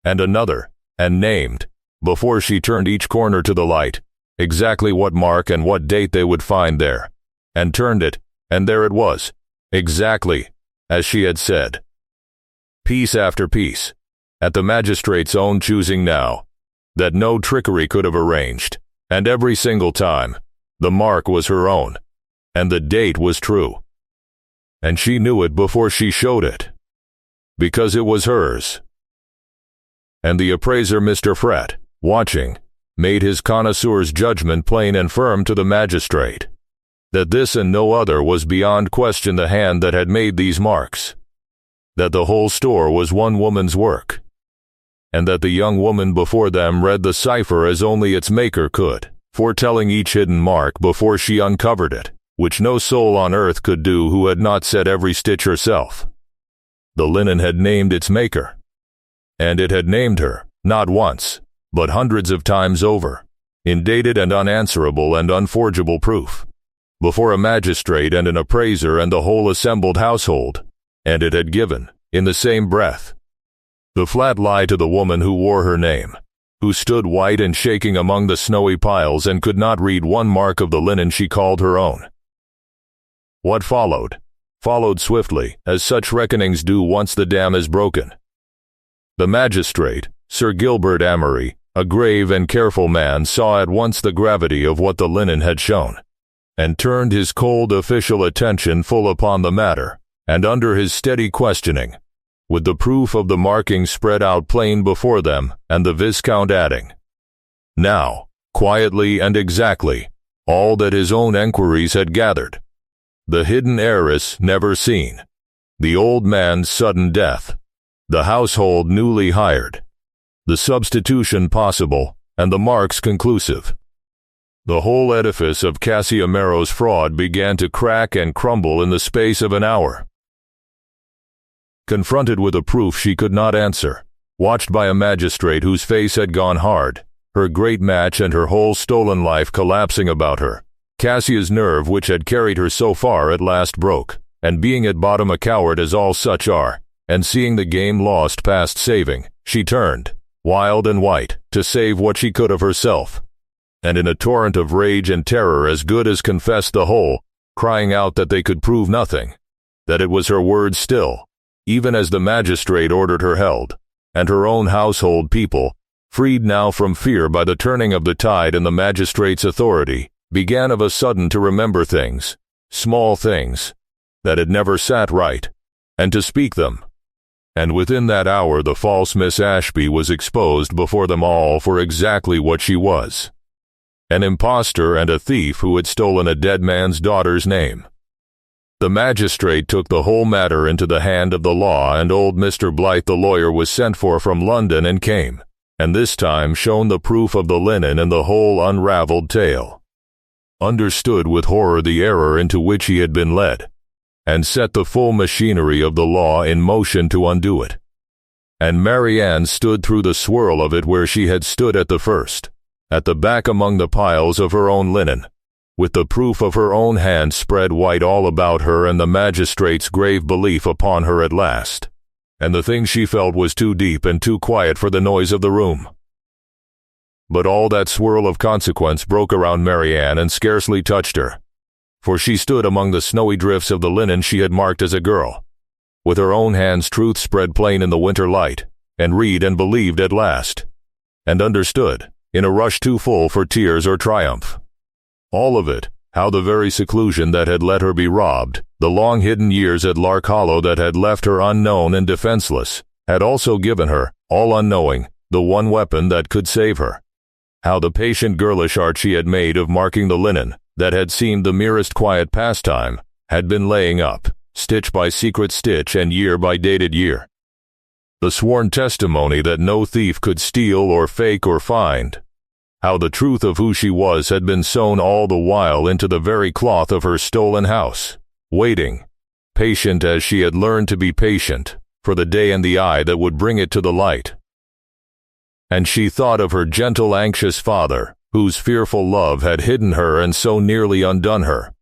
and another, and named, before she turned each corner to the light, exactly what mark and what date they would find there, and turned it, and there it was, exactly as she had said. Piece after piece, at the magistrate's own choosing now, that no trickery could have arranged, and every single time, the mark was her own, and the date was true. And she knew it before she showed it, because it was hers. And the appraiser Mr. Fret, watching, made his connoisseur's judgment plain and firm to the magistrate, that this and no other was beyond question the hand that had made these marks, that the whole store was one woman's work, and that the young woman before them read the cipher as only its maker could, foretelling each hidden mark before she uncovered it, which no soul on earth could do who had not set every stitch herself. The linen had named its maker, and it had named her, not once, but hundreds of times over, in dated and unanswerable and unforgeable proof, before a magistrate and an appraiser and the whole assembled household, and it had given, in the same breath, the flat lie to the woman who wore her name, who stood white and shaking among the snowy piles and could not read one mark of the linen she called her own. What followed swiftly, as such reckonings do once the dam is broken. The magistrate, Sir Gilbert Amory, a grave and careful man, saw at once the gravity of what the linen had shown, and turned his cold official attention full upon the matter, and under his steady questioning, with the proof of the markings spread out plain before them, and the Viscount adding, now, quietly and exactly, all that his own enquiries had gathered, the hidden heiress never seen, the old man's sudden death, the household newly hired, the substitution possible, and the marks conclusive. The whole edifice of Cassia Merrow's fraud began to crack and crumble in the space of an hour. Confronted with a proof she could not answer, watched by a magistrate whose face had gone hard, her great match and her whole stolen life collapsing about her, Cassia's nerve which had carried her so far at last broke, and being at bottom a coward as all such are, and seeing the game lost past saving, she turned, wild and white, to save what she could of herself, and in a torrent of rage and terror as good as confessed the whole, crying out that they could prove nothing, that it was her word still, even as the magistrate ordered her held, and her own household people, freed now from fear by the turning of the tide and the magistrate's authority, began of a sudden to remember things, small things, that had never sat right, and to speak them. And within that hour the false Miss Ashby was exposed before them all for exactly what she was, an impostor and a thief who had stolen a dead man's daughter's name. The magistrate took the whole matter into the hand of the law, and old Mr. Blythe the lawyer was sent for from London and came, and this time shown the proof of the linen and the whole unraveled tale, understood with horror the error into which he had been led, and set the full machinery of the law in motion to undo it. And Mary Ann stood through the swirl of it where she had stood at the first, at the back among the piles of her own linen, with the proof of her own hand spread white all about her and the magistrate's grave belief upon her at last. And the thing she felt was too deep and too quiet for the noise of the room. But all that swirl of consequence broke around Marianne and scarcely touched her, for she stood among the snowy drifts of the linen she had marked as a girl, with her own hands truth spread plain in the winter light, and read and believed at last, and understood, in a rush too full for tears or triumph. All of it, how the very seclusion that had let her be robbed, the long hidden years at Lark Hollow that had left her unknown and defenseless, had also given her, all unknowing, the one weapon that could save her. How the patient girlish art she had made of marking the linen, that had seemed the merest quiet pastime, had been laying up, stitch by secret stitch and year by dated year. The sworn testimony that no thief could steal or fake or find. How the truth of who she was had been sewn all the while into the very cloth of her stolen house, waiting, patient as she had learned to be patient, for the day and the eye that would bring it to the light. And she thought of her gentle, anxious father, whose fearful love had hidden her and so nearly undone her,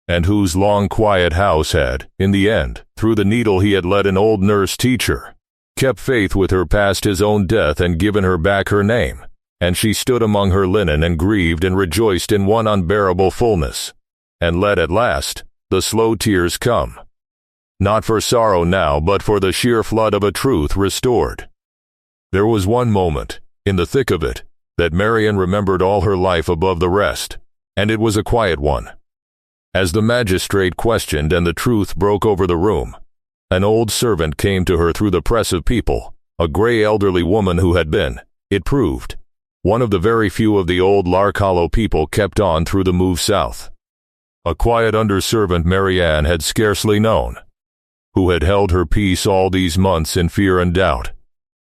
and whose long quiet house had, in the end, through the needle he had let an old nurse teach her, kept faith with her past his own death and given her back her name. And she stood among her linen and grieved and rejoiced in one unbearable fullness, and let at last the slow tears come, not for sorrow now but for the sheer flood of a truth restored. There was one moment, in the thick of it, that Marianne remembered all her life above the rest, and it was a quiet one. As the magistrate questioned and the truth broke over the room, an old servant came to her through the press of people, a gray elderly woman who had been, it proved, one of the very few of the old Lark Hollow people kept on through the move south. A quiet under-servant Marianne had scarcely known, who had held her peace all these months in fear and doubt.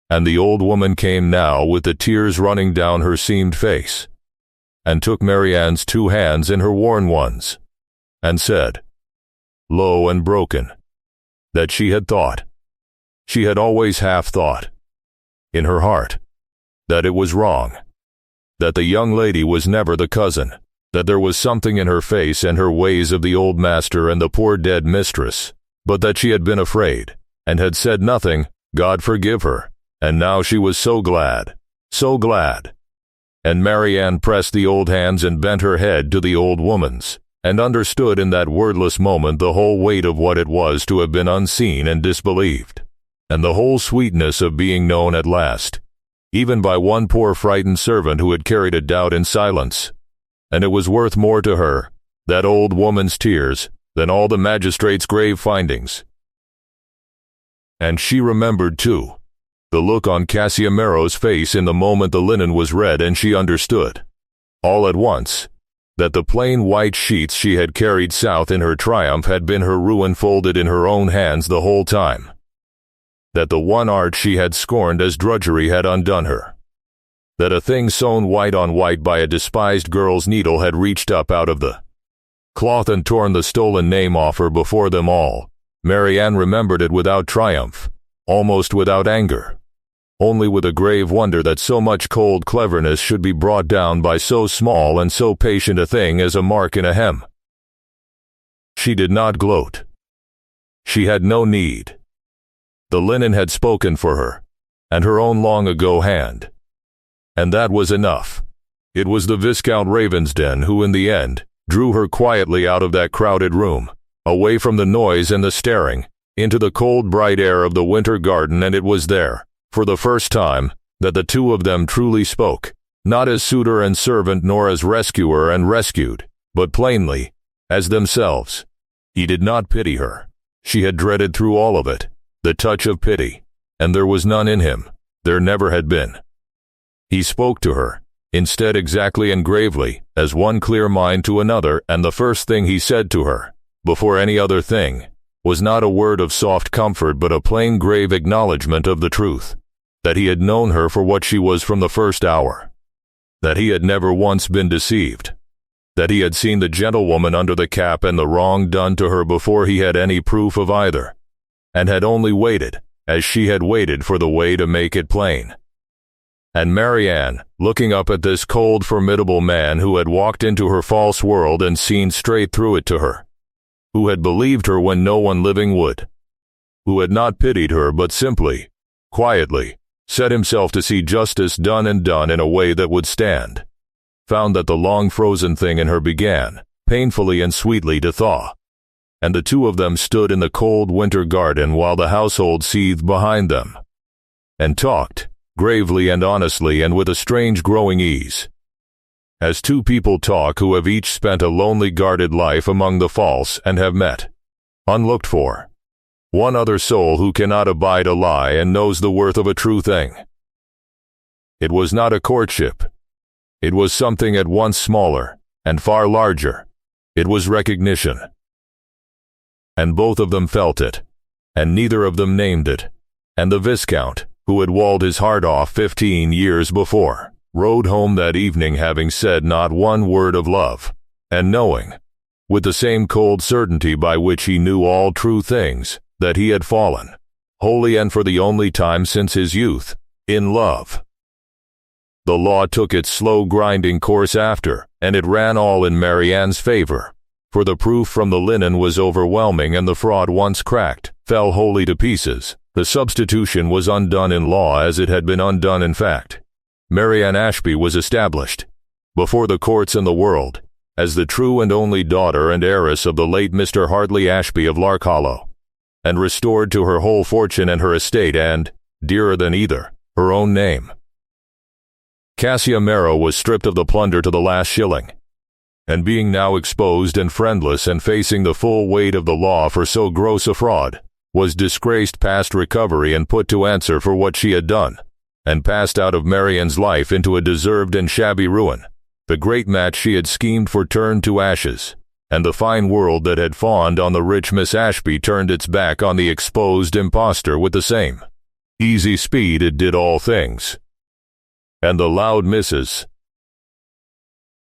And the old woman came now with the tears running down her seamed face, and took Marianne's two hands in her worn ones, and said, low and broken, that she had thought, she had always half thought, in her heart, that it was wrong, that the young lady was never the cousin, that there was something in her face and her ways of the old master and the poor dead mistress, but that she had been afraid, and had said nothing, God forgive her, and now she was so glad, so glad. And Marianne pressed the old hands and bent her head to the old woman's, and understood in that wordless moment the whole weight of what it was to have been unseen and disbelieved, and the whole sweetness of being known at last, even by one poor frightened servant who had carried a doubt in silence. And it was worth more to her, that old woman's tears, than all the magistrate's grave findings. And she remembered, too, the look on Cassiomero's face in the moment the linen was read, and she understood, all at once, that the plain white sheets she had carried south in her triumph had been her ruin folded in her own hands the whole time. That the one art she had scorned as drudgery had undone her. That a thing sewn white on white by a despised girl's needle had reached up out of the cloth and torn the stolen name off her before them all. Marianne remembered it without triumph, almost without anger, only with a grave wonder that so much cold cleverness should be brought down by so small and so patient a thing as a mark in a hem. She did not gloat. She had no need. The linen had spoken for her, and her own long-ago hand. And that was enough. It was the Viscount Ravensden who in the end drew her quietly out of that crowded room, away from the noise and the staring, into the cold bright air of the winter garden, and it was there, for the first time, that the two of them truly spoke, not as suitor and servant nor as rescuer and rescued, but plainly, as themselves. He did not pity her. She had dreaded through all of it the touch of pity, and there was none in him, there never had been. He spoke to her, instead exactly and gravely, as one clear mind to another, and the first thing he said to her, before any other thing, was not a word of soft comfort but a plain grave acknowledgment of the truth, that he had known her for what she was from the first hour, that he had never once been deceived, that he had seen the gentlewoman under the cap and the wrong done to her before he had any proof of either, and had only waited, as she had waited, for the way to make it plain. And Marianne, looking up at this cold, formidable man who had walked into her false world and seen straight through it to her, who had believed her when no one living would, who had not pitied her but simply, quietly, set himself to see justice done and done in a way that would stand, found that the long frozen thing in her began, painfully and sweetly, to thaw. And the two of them stood in the cold winter garden while the household seethed behind them, and talked, gravely and honestly and with a strange growing ease, as two people talk who have each spent a lonely guarded life among the false and have met, unlooked for, one other soul who cannot abide a lie and knows the worth of a true thing. It was not a courtship. It was something at once smaller and far larger. It was recognition. And both of them felt it, and neither of them named it. And the Viscount, who had walled his heart off 15 years before, rode home that evening having said not one word of love, and knowing, with the same cold certainty by which he knew all true things, that he had fallen, wholly and for the only time since his youth, in love. The law took its slow grinding course after, and it ran all in Marianne's favor, for the proof from the linen was overwhelming, and the fraud once cracked, fell wholly to pieces. The substitution was undone in law as it had been undone in fact. Marianne Ashby was established, before the courts and the world, as the true and only daughter and heiress of the late Mr. Hartley Ashby of Lark Hollow, and restored to her whole fortune and her estate and, dearer than either, her own name. Cassia Marrow was stripped of the plunder to the last shilling, and being now exposed and friendless and facing the full weight of the law for so gross a fraud, was disgraced past recovery and put to answer for what she had done, and passed out of Marianne's life into a deserved and shabby ruin. The great match she had schemed for turned to ashes, and the fine world that had fawned on the rich Miss Ashby turned its back on the exposed impostor with the same easy speed it did all things. And the loud Mrs.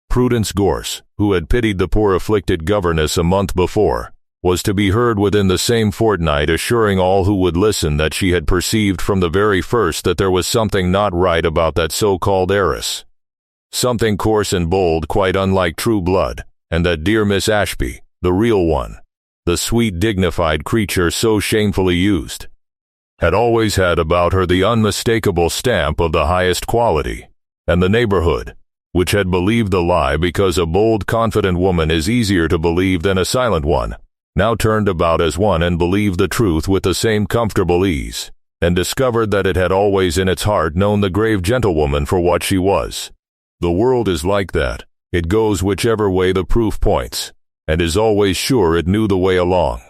Prudence Gorse, who had pitied the poor afflicted governess a month before, was to be heard within the same fortnight assuring all who would listen that she had perceived from the very first that there was something not right about that so-called heiress, something coarse and bold quite unlike true blood, and that dear Miss Ashby, the real one, the sweet dignified creature so shamefully used, had always had about her the unmistakable stamp of the highest quality, and the neighborhood, which had believed the lie because a bold confident woman is easier to believe than a silent one, now turned about as one and believed the truth with the same comfortable ease, and discovered that it had always in its heart known the grave gentlewoman for what she was. The world is like that. It goes whichever way the proof points, and is always sure it knew the way along.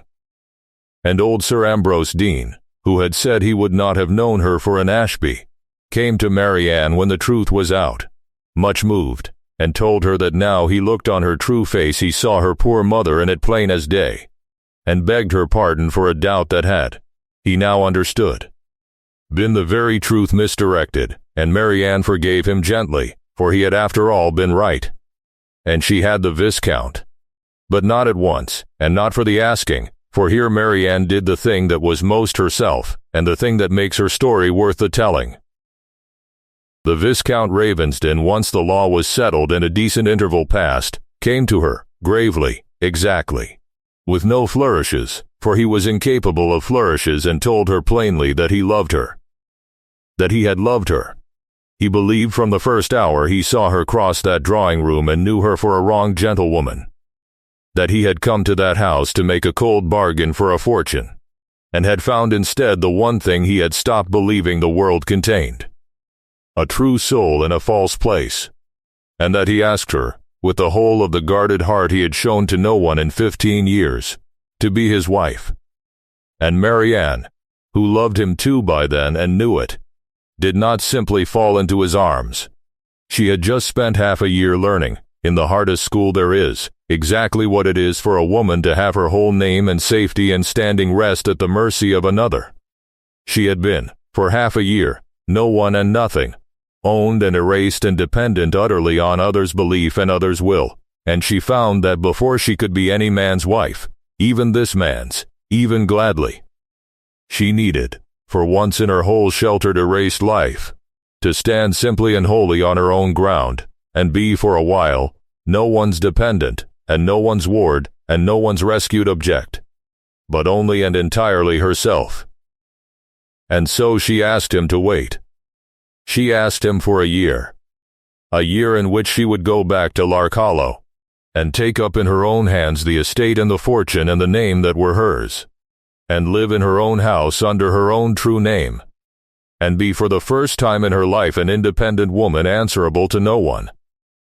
And old Sir Ambrose Dean, who had said he would not have known her for an Ashby, came to Marianne when the truth was out, much moved, and told her that now he looked on her true face he saw her poor mother in it plain as day, and begged her pardon for a doubt that had, he now understood, been the very truth misdirected, and Marianne forgave him gently, for he had after all been right. And she had the Viscount. But not at once, and not for the asking, for here Marianne did the thing that was most herself, and the thing that makes her story worth the telling. The Viscount Ravensden, once the law was settled and a decent interval passed, came to her, gravely, exactly, with no flourishes, for he was incapable of flourishes, and told her plainly that he loved her, that he had loved her. He believed from the first hour he saw her cross that drawing-room and knew her for a wrong gentlewoman, that he had come to that house to make a cold bargain for a fortune, and had found instead the one thing he had stopped believing the world contained, a true soul in a false place, and that he asked her, with the whole of the guarded heart he had shown to no one in 15 years, to be his wife. And Marianne, who loved him too by then and knew it, did not simply fall into his arms. She had just spent half a year learning, in the hardest school there is, exactly what it is for a woman to have her whole name and safety and standing rest at the mercy of another. She had been, for half a year, no one and nothing, owned and erased and dependent utterly on others' belief and others' will, and she found that before she could be any man's wife, even this man's, even gladly, she needed, for once in her whole sheltered erased life, to stand simply and wholly on her own ground, and be for a while no one's dependent, and no one's ward, and no one's rescued object, but only and entirely herself. And so she asked him to wait. She asked him for a year in which she would go back to Lark Hollow, and take up in her own hands the estate and the fortune and the name that were hers, and live in her own house under her own true name, and be for the first time in her life an independent woman answerable to no one,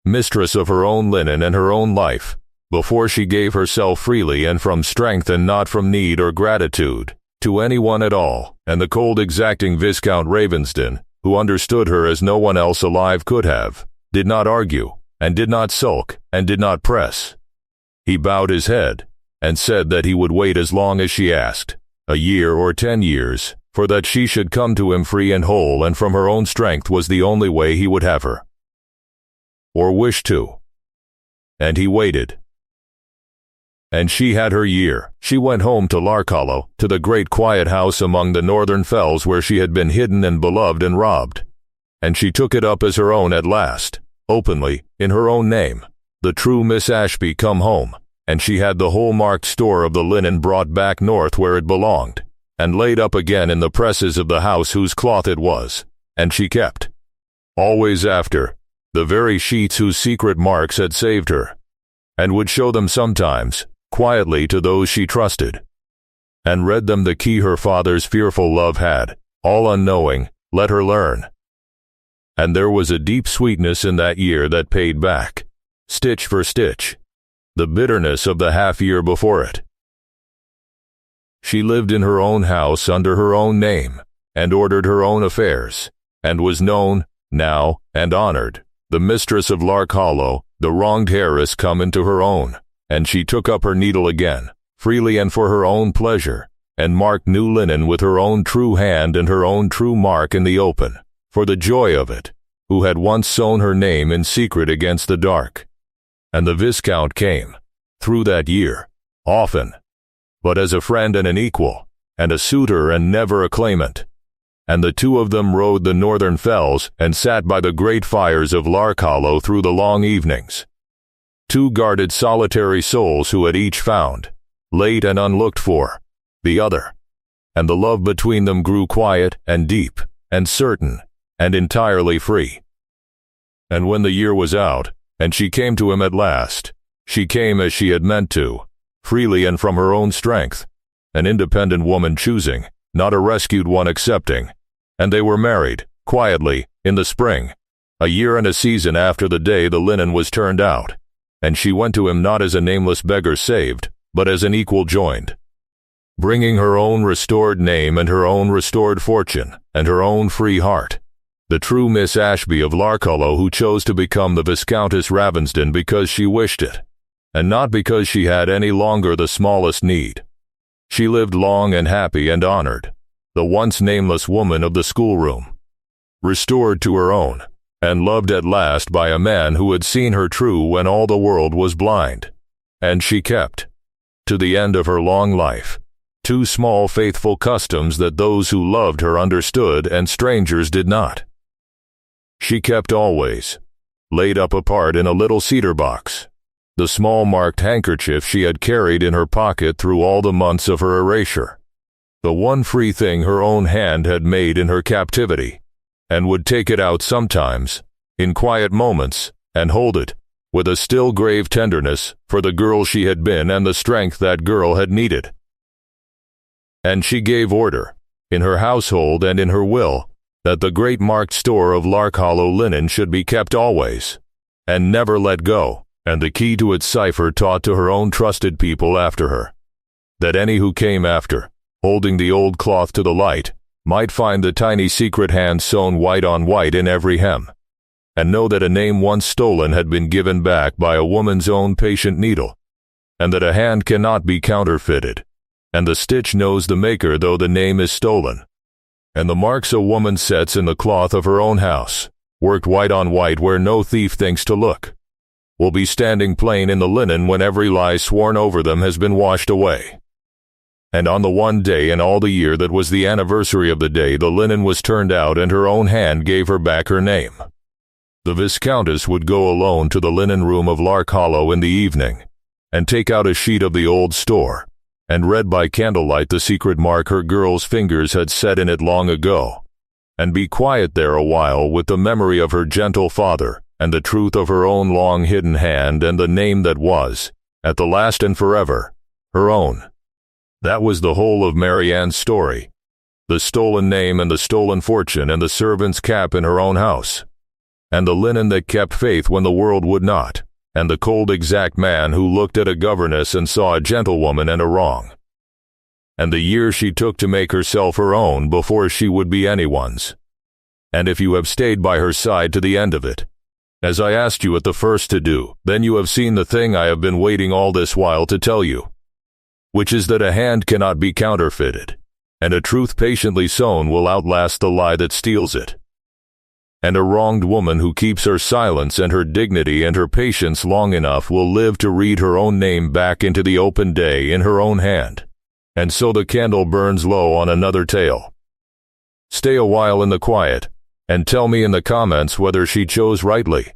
mistress of her own linen and her own life, before she gave herself freely and from strength and not from need or gratitude, to anyone at all. And the cold exacting Viscount Ravensden, who understood her as no one else alive could have, did not argue, and did not sulk, and did not press. He bowed his head, and said that he would wait as long as she asked, a year or 10 years, for that she should come to him free and whole, and from her own strength was the only way he would have her, or wish to. And he waited. And she had her year. She went home to Lark Hollow, to the great quiet house among the northern fells where she had been hidden and beloved and robbed. And she took it up as her own at last, openly, in her own name, the true Miss Ashby come home, and she had the whole marked store of the linen brought back north where it belonged, and laid up again in the presses of the house whose cloth it was, and she kept, always after, the very sheets whose secret marks had saved her, and would show them sometimes, quietly to those she trusted, and read them the key her father's fearful love had, all unknowing, let her learn. And there was a deep sweetness in that year that paid back, stitch for stitch, the bitterness of the half-year before it. She lived in her own house under her own name, and ordered her own affairs, and was known, now, and honored, the mistress of Lark Hollow, the wronged heiress come into her own, and she took up her needle again, freely and for her own pleasure, and marked new linen with her own true hand and her own true mark in the open, for the joy of it, who had once sown her name in secret against the dark. And the Viscount came, through that year, often, but as a friend and an equal, and a suitor and never a claimant. And the two of them rode the northern fells and sat by the great fires of Lark Hollow through the long evenings. Two guarded solitary souls who had each found, late and unlooked for, the other. And the love between them grew quiet and deep, and certain, and entirely free. And when the year was out, and she came to him at last, she came as she had meant to, freely and from her own strength, an independent woman choosing, not a rescued one accepting, and they were married, quietly, in the spring, a year and a season after the day the linen was turned out, and she went to him not as a nameless beggar saved, but as an equal joined, bringing her own restored name and her own restored fortune, and her own free heart, the true Miss Ashby of Lark Hollow, who chose to become the Viscountess Ravensden because she wished it, and not because she had any longer the smallest need. She lived long and happy and honored, the once nameless woman of the schoolroom, restored to her own, and loved at last by a man who had seen her true when all the world was blind. And she kept, to the end of her long life, two small faithful customs that those who loved her understood and strangers did not. She kept always, laid up apart in a little cedar box, the small marked handkerchief she had carried in her pocket through all the months of her erasure, the one free thing her own hand had made in her captivity, and would take it out sometimes, in quiet moments, and hold it, with a still grave tenderness, for the girl she had been and the strength that girl had needed. And she gave order, in her household and in her will, that the great marked store of Lark Hollow linen should be kept always, and never let go, and the key to its cipher taught to her own trusted people after her, that any who came after, holding the old cloth to the light, might find the tiny secret hand sewn white on white in every hem, and know that a name once stolen had been given back by a woman's own patient needle, and that a hand cannot be counterfeited, and the stitch knows the maker though the name is stolen, and the marks a woman sets in the cloth of her own house, worked white on white where no thief thinks to look, will be standing plain in the linen when every lie sworn over them has been washed away. And on the one day in all the year that was the anniversary of the day the linen was turned out and her own hand gave her back her name. The Viscountess would go alone to the linen room of Lark Hollow in the evening, and take out a sheet of the old store, and read by candlelight the secret mark her girl's fingers had set in it long ago, and be quiet there a while with the memory of her gentle father, and the truth of her own long-hidden hand and the name that was, at the last and forever, her own. That was the whole of Mary Ann's story. The stolen name and the stolen fortune and the servant's cap in her own house, and the linen that kept faith when the world would not, and the cold exact man who looked at a governess and saw a gentlewoman and a wrong, and the year she took to make herself her own before she would be anyone's. And if you have stayed by her side to the end of it, as I asked you at the first to do, then you have seen the thing I have been waiting all this while to tell you, which is that a hand cannot be counterfeited, and a truth patiently sown will outlast the lie that steals it. And a wronged woman who keeps her silence and her dignity and her patience long enough will live to read her own name back into the open day in her own hand. And so the candle burns low on another tale. Stay a while in the quiet, and tell me in the comments whether she chose rightly.